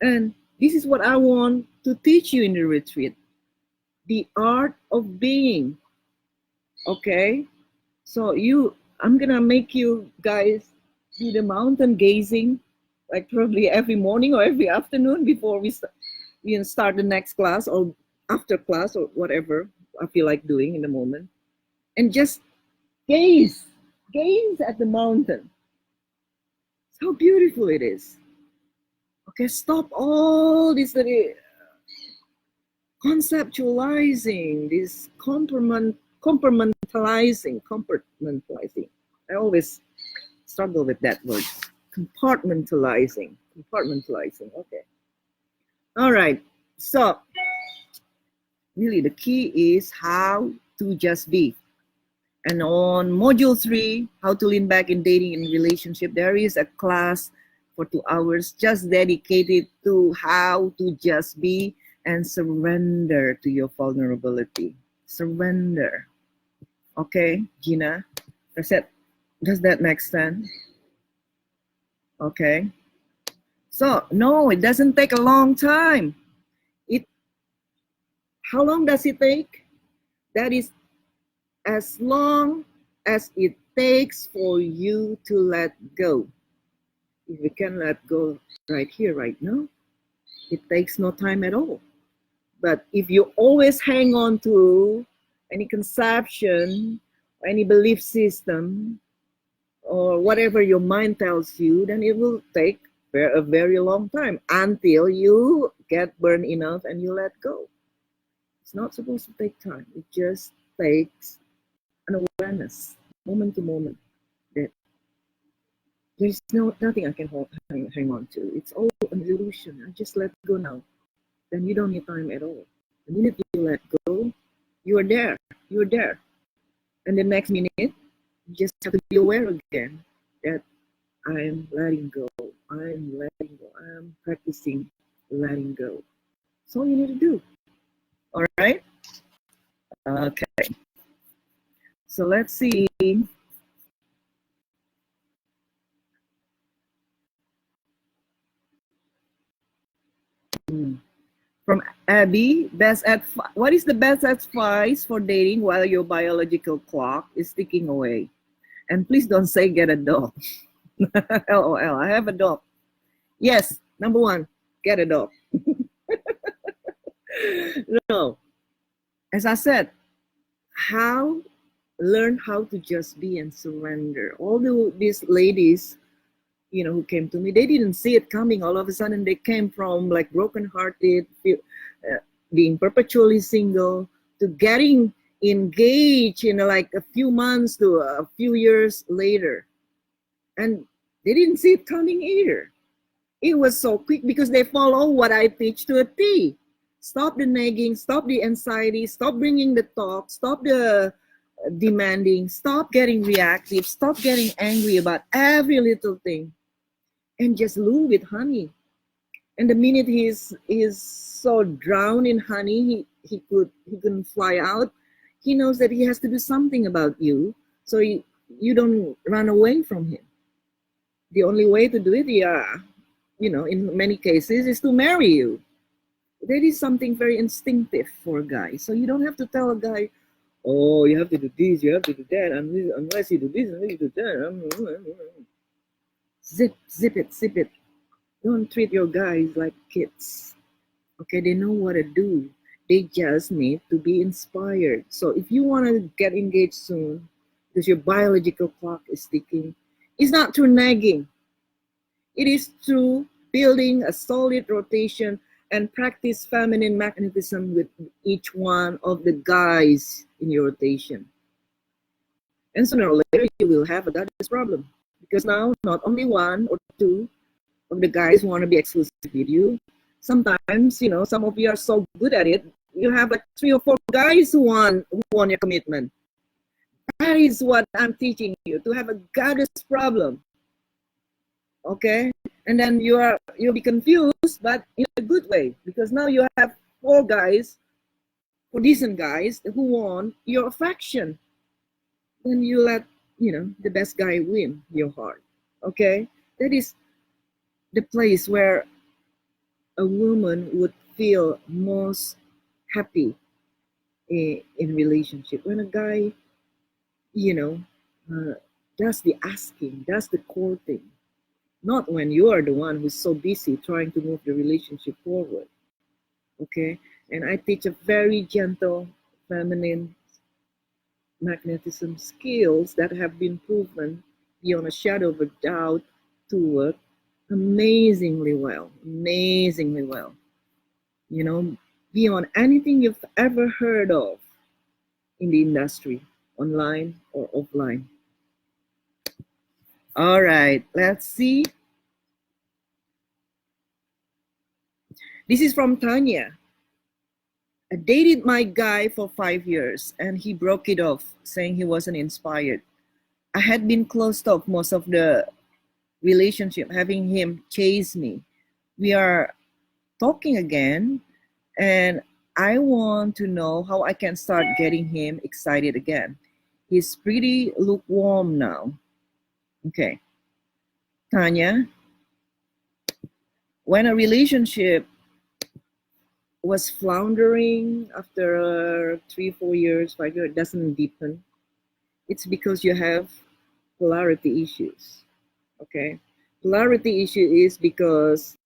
And this is what I want to teach you in the retreat, the art of being. Okay, so I'm gonna make you guys do the mountain gazing, like probably every morning or every afternoon before we start the next class, or after class, or whatever I feel like doing in the moment, and just gaze at the mountain. How beautiful it is. Okay, stop all this conceptualizing, this compartmentalizing. I always struggle with that word. Compartmentalizing. Okay. All right. So really the key is how to just be. And on module 3, how to lean back in dating and relationship, there is a class for 2 hours just dedicated to how to just be and surrender to your vulnerability. Surrender. Okay, Gina? Does that make sense? Okay. So, no, it doesn't take a long time. How long does it take? That is as long as it takes for you to let go. If you can let go right here, right now, it takes no time at all. But if you always hang on to any conception, any belief system, or whatever your mind tells you, then it will take a very long time until you get burned enough and you let go. It's not supposed to take time. It just takes an awareness, moment to moment, that there's nothing I can hang on to. It's all an illusion. I just let go now. Then you don't need time at all. The minute you let go, you are there. You are there. And the next minute, you just have to be aware again that I'm letting go. I'm letting go. I'm practicing letting go. That's all you need to do. All right? Okay. So let's see. From Abby, what is the best advice for dating while your biological clock is ticking away? And please don't say get a dog. LOL, I have a dog. Yes, number 1, get a dog. No, as I said, learn how to just be and surrender. All these ladies, who came to me, they didn't see it coming. All of a sudden, they came from like brokenhearted, being perpetually single, to getting engaged in like a few months to a few years later. And they didn't see it coming either. It was so quick because they follow what I teach to a T. Stop the nagging, stop the anxiety, stop bringing the talk, stop the demanding, stop getting reactive, stop getting angry about every little thing, and just lube with honey. And the minute he's so drowned in honey, he couldn't fly out. He knows that he has to do something about you, so you don't run away from him. The only way to do it, yeah, in many cases, is to marry you. That is something very instinctive for guys. So you don't have to tell a guy, oh, you have to do this, you have to do that, unless you do this, unless you do that. Zip it. Don't treat your guys like kids. Okay, they know what to do. They just need to be inspired. So if you want to get engaged soon, because your biological clock is ticking, it's not through nagging. It is through building a solid rotation and practice feminine magnetism with each one of the guys in your rotation. And sooner or later, you will have a goddess problem. Because now, not only one or two of the guys want to be exclusive with you. Sometimes, some of you are so good at it, you have like 3 or 4 guys who want your commitment. That is what I'm teaching you, to have a goddess problem. Okay? And then you'll be confused, but in a good way, because now you have 4 guys, 4 decent guys who want your affection. Then you let, the best guy win your heart. Okay? That is the place where a woman would feel most happy in relationship. When a guy, does the asking, does the courting, not when you are the one who's so busy trying to move the relationship forward. Okay? And I teach a very gentle, feminine magnetism skills that have been proven beyond a shadow of a doubt to work amazingly well. Beyond anything you've ever heard of in the industry, online or offline. All right, let's see. This is from Tanya. I dated my guy for 5 years and he broke it off, saying he wasn't inspired. I had been closed off most of the relationship, having him chase me. We are talking again, and I want to know how I can start getting him excited again. He's pretty lukewarm now. Okay. Tanya, when a relationship was floundering after 3, 4 years, 5 years, it doesn't deepen, it's because you have polarity issues. Okay? Polarity issue is because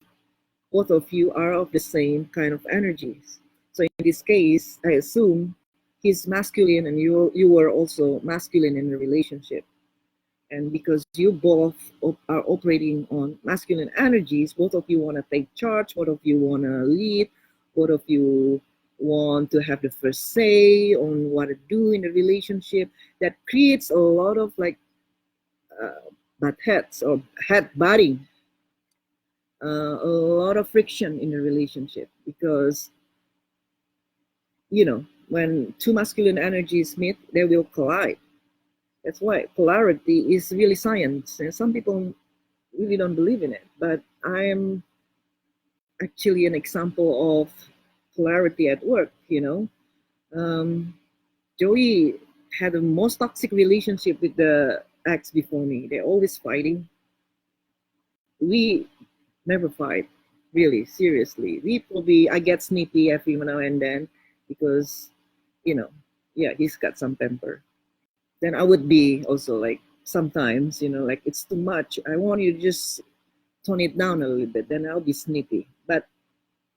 both of you are of the same kind of energies. So in this case, I assume he's masculine and you were also masculine in the relationship. And because you both are operating on masculine energies, both of you want to take charge, both of you want to lead, both of you want to have the first say on what to do in the relationship. That creates a lot of butt heads or head butting. A lot of friction in the relationship because, when 2 masculine energies meet, they will collide. That's why polarity is really science. And some people really don't believe in it, but I am actually an example of polarity at work, Joey had the most toxic relationship with the ex before me. They're always fighting. We never fight, really, seriously. I get snippy every now and then because, he's got some temper. Then I would be also sometimes, it's too much. I want you to just tone it down a little bit. Then I'll be snippy. But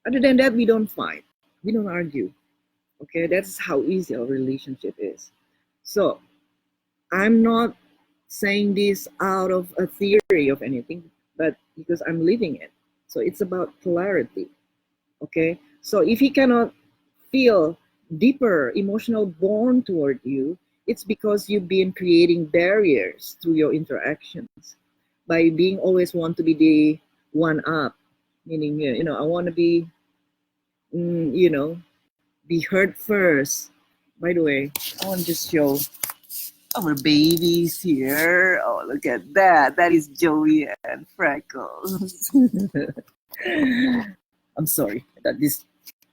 other than that, we don't fight. We don't argue. Okay, that's how easy our relationship is. So I'm not saying this out of a theory of anything, but because I'm living it. So it's about polarity. Okay, so if he cannot feel deeper emotional bond toward you, it's because you've been creating barriers through your interactions by being always want to be the one up, meaning I want to be be heard first. By the way, I want to just show our babies here. Oh, look at that. That is Joey and Freckles. I'm sorry, I got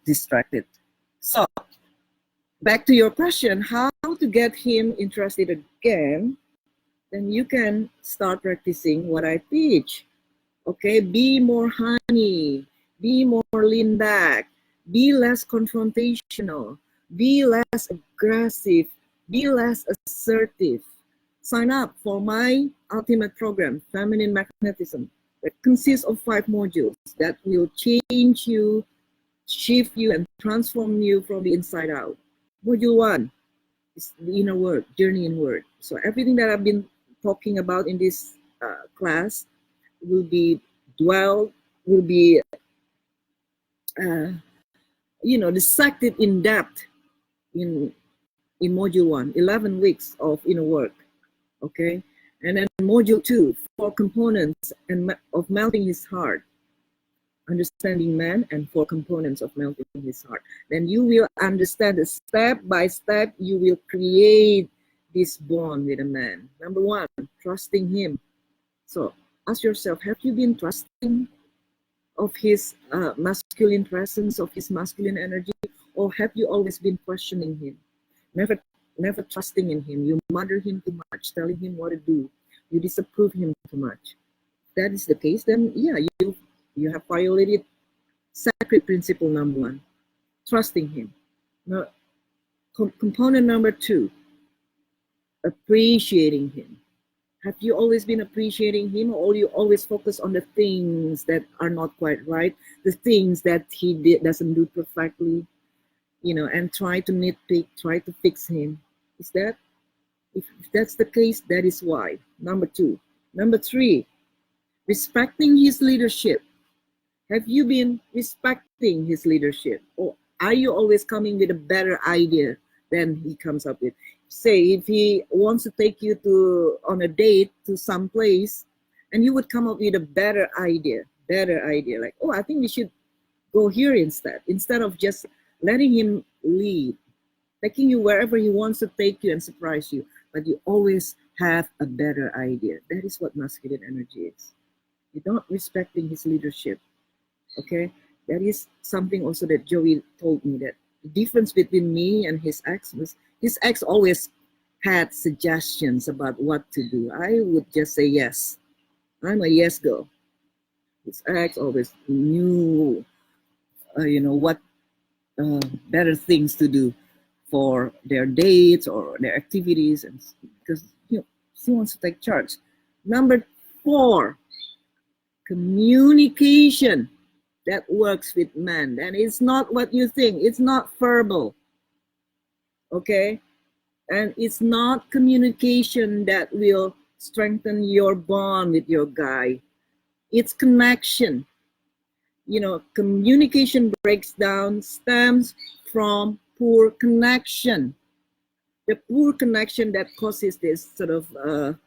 distracted. So, back to your question, how to get him interested again, then you can start practicing what I teach. Okay, be more honey, be more lean back, be less confrontational, be less aggressive, be less assertive. Sign up for my ultimate program, Feminine Magnetism, that consists of 5 modules that will change you, shift you, and transform you from the inside out. Module 1 is the inner work, journey inward. So everything that I've been talking about in this class will be will be dissected in depth in module 1, 11 weeks of inner work. Okay, and then module 2, 4 components of melting his heart, understanding man, and 4 components of melting his heart. Then you will understand that step by step you will create this bond with a man. Number 1, trusting him. So ask yourself, have you been trusting of his masculine presence, of his masculine energy, or have you always been questioning him, never trusting in him? You mother him too much, telling him what to do, you disapprove him too much. If that is the case, then yeah, you have violated sacred principle number 1, trusting him. Now, component number 2, appreciating him. Have you always been appreciating him, or you always focus on the things that are not quite right, the things that he doesn't do perfectly, and try to nitpick, try to fix him? Is that, if that's the case, that is why. Number 2. Number 3, respecting his leadership. Have you been respecting his leadership, or are you always coming with a better idea than he comes up with? Say, if he wants to take you on a date to some place, and you would come up with a better idea, like, oh, I think we should go here instead of just letting him lead, taking you wherever he wants to take you and surprise you, but you always have a better idea. That is what masculine energy is. You're not respecting his leadership. Okay, that is something also that Joey told me, that the difference between me and his ex was his ex always had suggestions about what to do. I would just say yes. I'm a yes girl. His ex always knew, what better things to do for their dates or their activities, and because she wants to take charge. Number 4, communication that works with men, and it's not what you think. It's not verbal, okay, and it's not communication that will strengthen your bond with your guy. It's connection. Communication breaks down, stems from poor connection. The poor connection that causes this sort of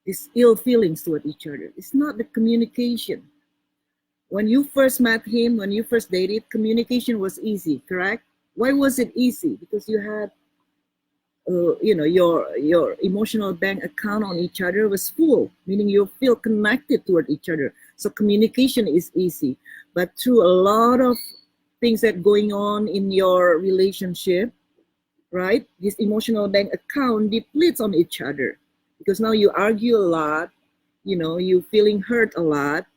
these ill feelings toward each other. It's not the communication. When you first met him, when you first dated, communication was easy, correct? Why was it easy? Because you had, your emotional bank account on each other was full, meaning you feel connected toward each other. So communication is easy. But through a lot of things that going on in your relationship, right? This emotional bank account depletes on each other, because now you argue a lot, you feeling hurt a lot,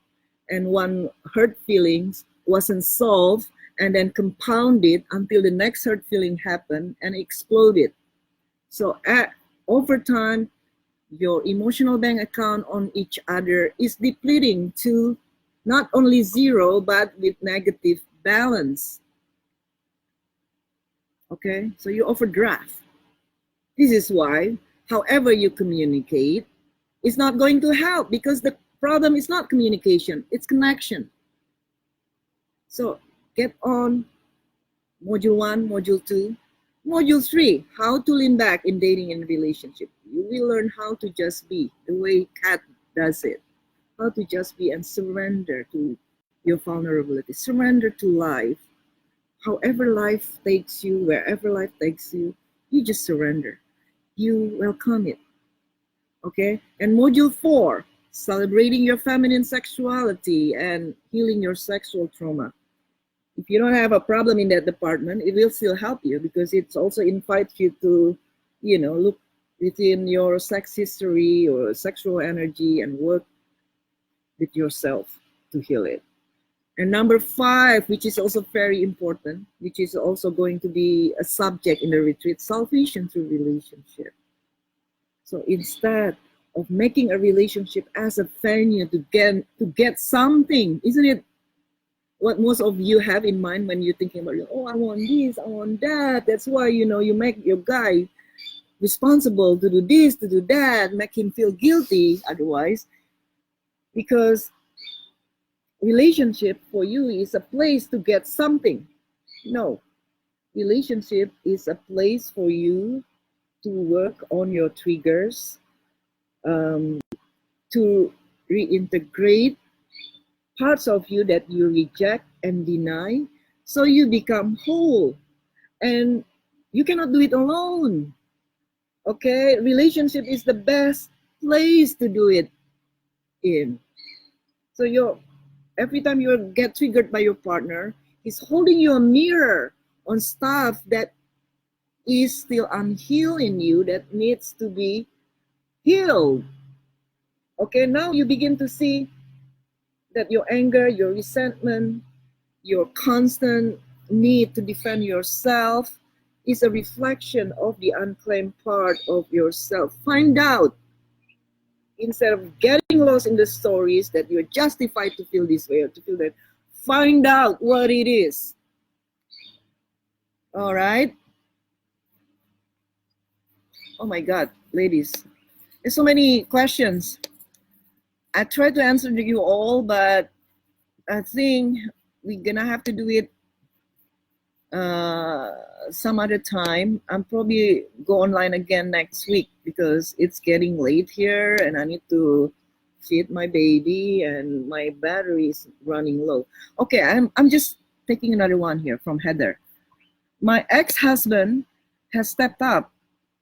and one hurt feelings wasn't solved and then compounded until the next hurt feeling happened and exploded. So over time, your emotional bank account on each other is depleting to not only 0, but with negative balance. Okay, so you overdraft. This is why, however you communicate, it's not going to help, because the problem is not communication, it's connection. So get on module 1, module 2. Module 3, how to lean back in dating and relationship. You will learn how to just be the way Kat does it. How to just be and surrender to your vulnerability. Surrender to life. However life takes you, wherever life takes you, you just surrender. You welcome it. Okay? And module 4, celebrating your feminine sexuality, and healing your sexual trauma. If you don't have a problem in that department, it will still help you because it's also invites you to, look within your sex history or sexual energy and work with yourself to heal it. And number 5, which is also very important, which is also going to be a subject in the retreat, salvation through relationship. So instead of making a relationship as a venue to get something, isn't it what most of you have in mind when you're thinking about, oh, I want this, I want that. That's why, you make your guy responsible to do this, to do that, make him feel guilty otherwise. Because relationship for you is a place to get something. No, relationship is a place for you to work on your triggers, to reintegrate parts of you that you reject and deny, so you become whole. And you cannot do it alone. Okay, relationship is the best place to do it in. So every time you get triggered by your partner, he's holding you a mirror on stuff that is still unhealed in you that needs to be healed. Okay, now you begin to see that your anger, your resentment, your constant need to defend yourself is a reflection of the unclaimed part of yourself. Find out, instead of getting lost in the stories that you're justified to feel this way or to feel that, find out what it is. All right? Oh my God, ladies, there's so many questions. I tried to answer you all, but I think we're gonna have to do it some other time. I'm probably go online again next week because it's getting late here and I need to feed my baby and my battery is running low. Okay, I'm just taking another one here from Heather. My ex-husband has stepped up,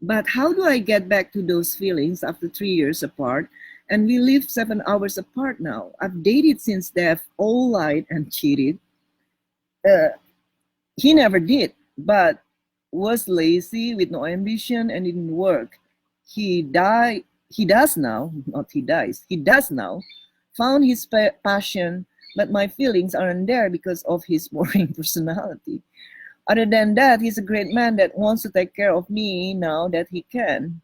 but how do I get back to those feelings after 3 years apart? And we live 7 hours apart now. I've dated since they've all lied and cheated. He never did, but was lazy with no ambition and didn't work. He does now, not he dies, he does now, found his passion, but my feelings aren't there because of his boring personality. Other than that, he's a great man that wants to take care of me now that he can.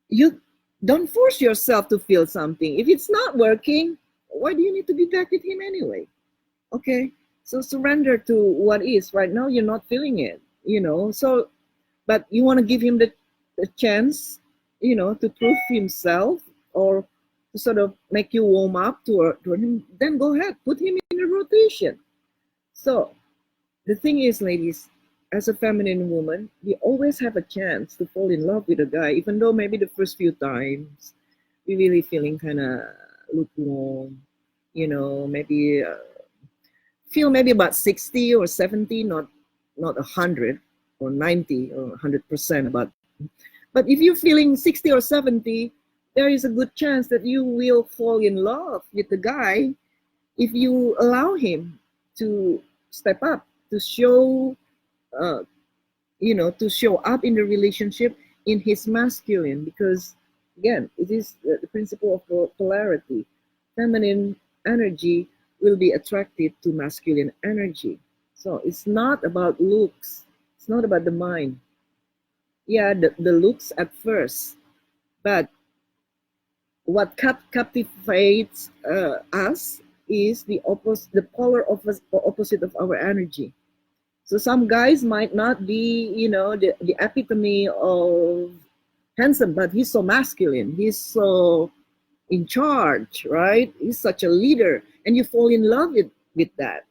You don't force yourself to feel something. If it's not working, why do you need to be back with him anyway? Okay, so surrender to what is. Right now, you're not feeling it, so, but you want to give him the chance, to prove himself or to sort of make you warm up to him, then go ahead, put him in a rotation. So the thing is, ladies, as a feminine woman, we always have a chance to fall in love with a guy, even though maybe the first few times we really feeling kind of lukewarm, maybe feel maybe about 60 or 70, not 100 or 90 or 100% about. But if you're feeling 60 or 70, there is a good chance that you will fall in love with the guy if you allow him to step up, to show, to show up in the relationship in his masculine. Because again, it is the principle of polarity. Feminine energy will be attracted to masculine energy. So it's not about looks. It's not about the mind. Yeah, the looks at first, but what captivates us is the polar opposite of our energy. So some guys might not be, the epitome of handsome, but he's so masculine. He's so in charge, right? He's such a leader, and you fall in love with that.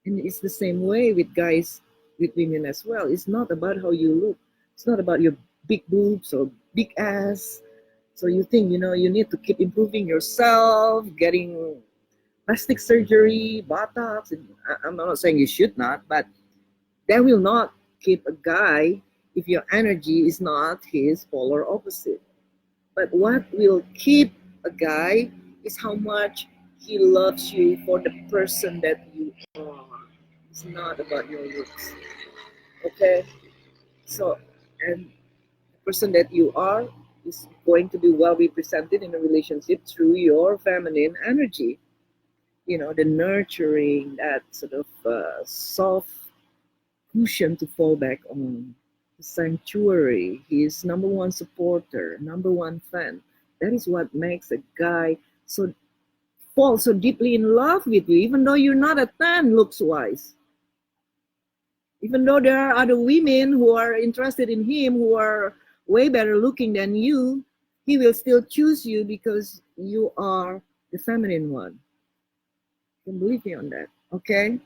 And it's the same way with guys, with women as well. It's not about how you look. It's not about your big boobs or big ass. So you think, you need to keep improving yourself, getting plastic surgery, Botox. And I'm not saying you should not, but that will not keep a guy if your energy is not his polar opposite. But what will keep a guy is how much he loves you for the person that you are. It's not about your looks. Okay? So, and the person that you are is going to be well represented in a relationship through your feminine energy. You know, the nurturing, that sort of soft cushion to fall back on, the sanctuary, his number one supporter, number one fan. That is what makes a guy so fall so deeply in love with you, even though you're not a 10 looks wise. Even though there are other women who are interested in him who are way better looking than you, he will still choose you because you are the feminine one. You can believe me on that. Okay?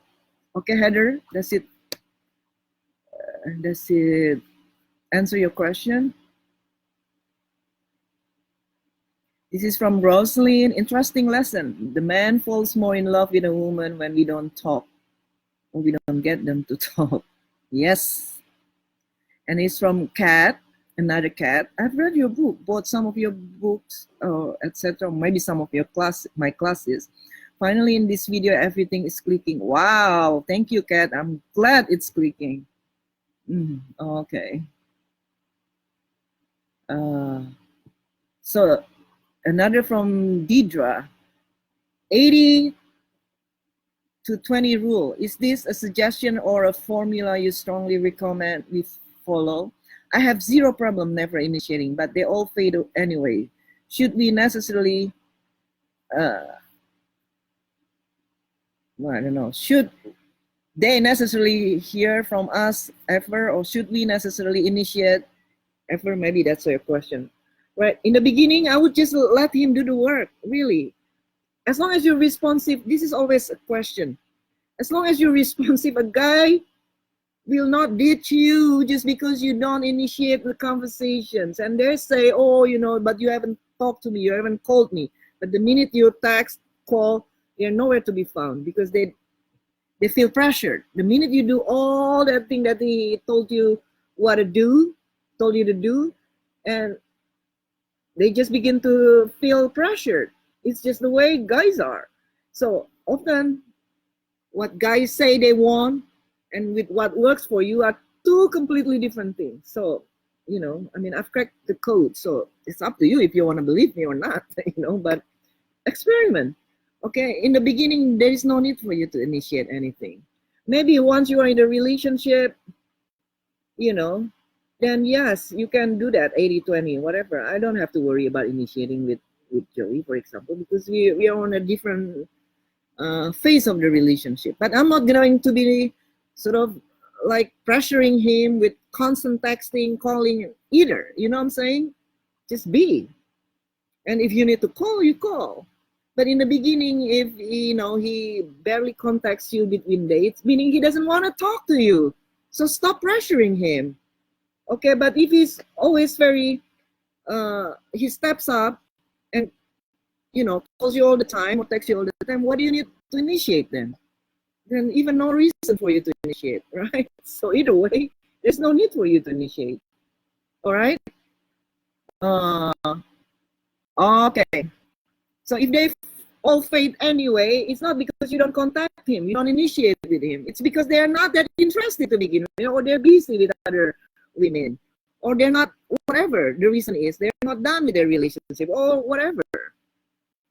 Okay, Heather, that's it. Does it answer your question? This is from Rosalind. Interesting lesson. The man falls more in love with a woman when we don't talk, or we don't get them to talk. Yes. And it's from Kat, another Kat. I've read your book, bought some of your books, etc. Maybe some of your my classes. Finally, in this video, everything is clicking. Wow. Thank you, Kat. I'm glad it's clicking. Okay. So another from Deidra, 80 to 20 rule. Is this a suggestion or a formula you strongly recommend we follow? I have zero problem never initiating, but they all fade anyway. Should we necessarily, I don't know, should they necessarily hear from us ever, or should we necessarily initiate ever? Maybe that's your question. Right, in the beginning, I would just let him do the work, really. As long as you're responsive, this is always a question. As long as you're responsive, a guy will not ditch you just because you don't initiate the conversations. And they say, oh, you know, but you haven't talked to me, you haven't called me. But the minute you text, call, they're nowhere to be found because they feel pressured. The minute you do all that thing that he told you what to do, told you to do, and they just begin to feel pressured. It's just the way guys are. So often what guys say they want and with what works for you are two completely different things. So, you know, I mean, I've cracked the code. So it's up to you if you want to believe me or not, you know, but experiment. Okay, in the beginning, there is no need for you to initiate anything. Maybe once you are in a relationship, you know, then yes, you can do that 80-20, whatever. I don't have to worry about initiating with Joey, for example, because we are on a different phase of the relationship. But I'm not going to be sort of like pressuring him with constant texting, calling either. You know what I'm saying? Just be. And if you need to call, you call. But in the beginning, if you know he barely contacts you between dates, meaning he doesn't want to talk to you. So stop pressuring him. Okay, but if he's always very, he steps up and, you know, calls you all the time or texts you all the time, what do you need to initiate then? Then even no reason for you to initiate, right? So either way, there's no need for you to initiate. All right? Okay. So if they all fade anyway, it's not because you don't contact him, you don't initiate with him. It's because they're not that interested to begin with, or they're busy with other women, or they're not, whatever the reason is, they're not done with their relationship, or whatever.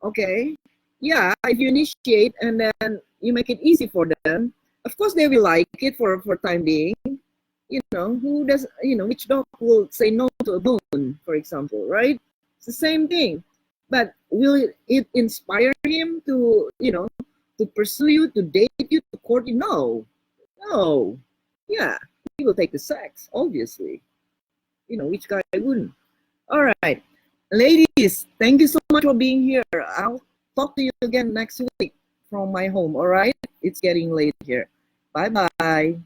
Okay? Yeah, if you initiate and then you make it easy for them, of course they will like it for time being. You know, who does, you know, which dog will say no to a bone, for example, right? It's the same thing. But will it inspire him to, you know, to pursue you, to date you, to court you? No. No. Yeah, he will take the sex, obviously. You know, which guy wouldn't? All right. Ladies, thank you so much for being here. I'll talk to you again next week from my home, all right? It's getting late here. Bye-bye.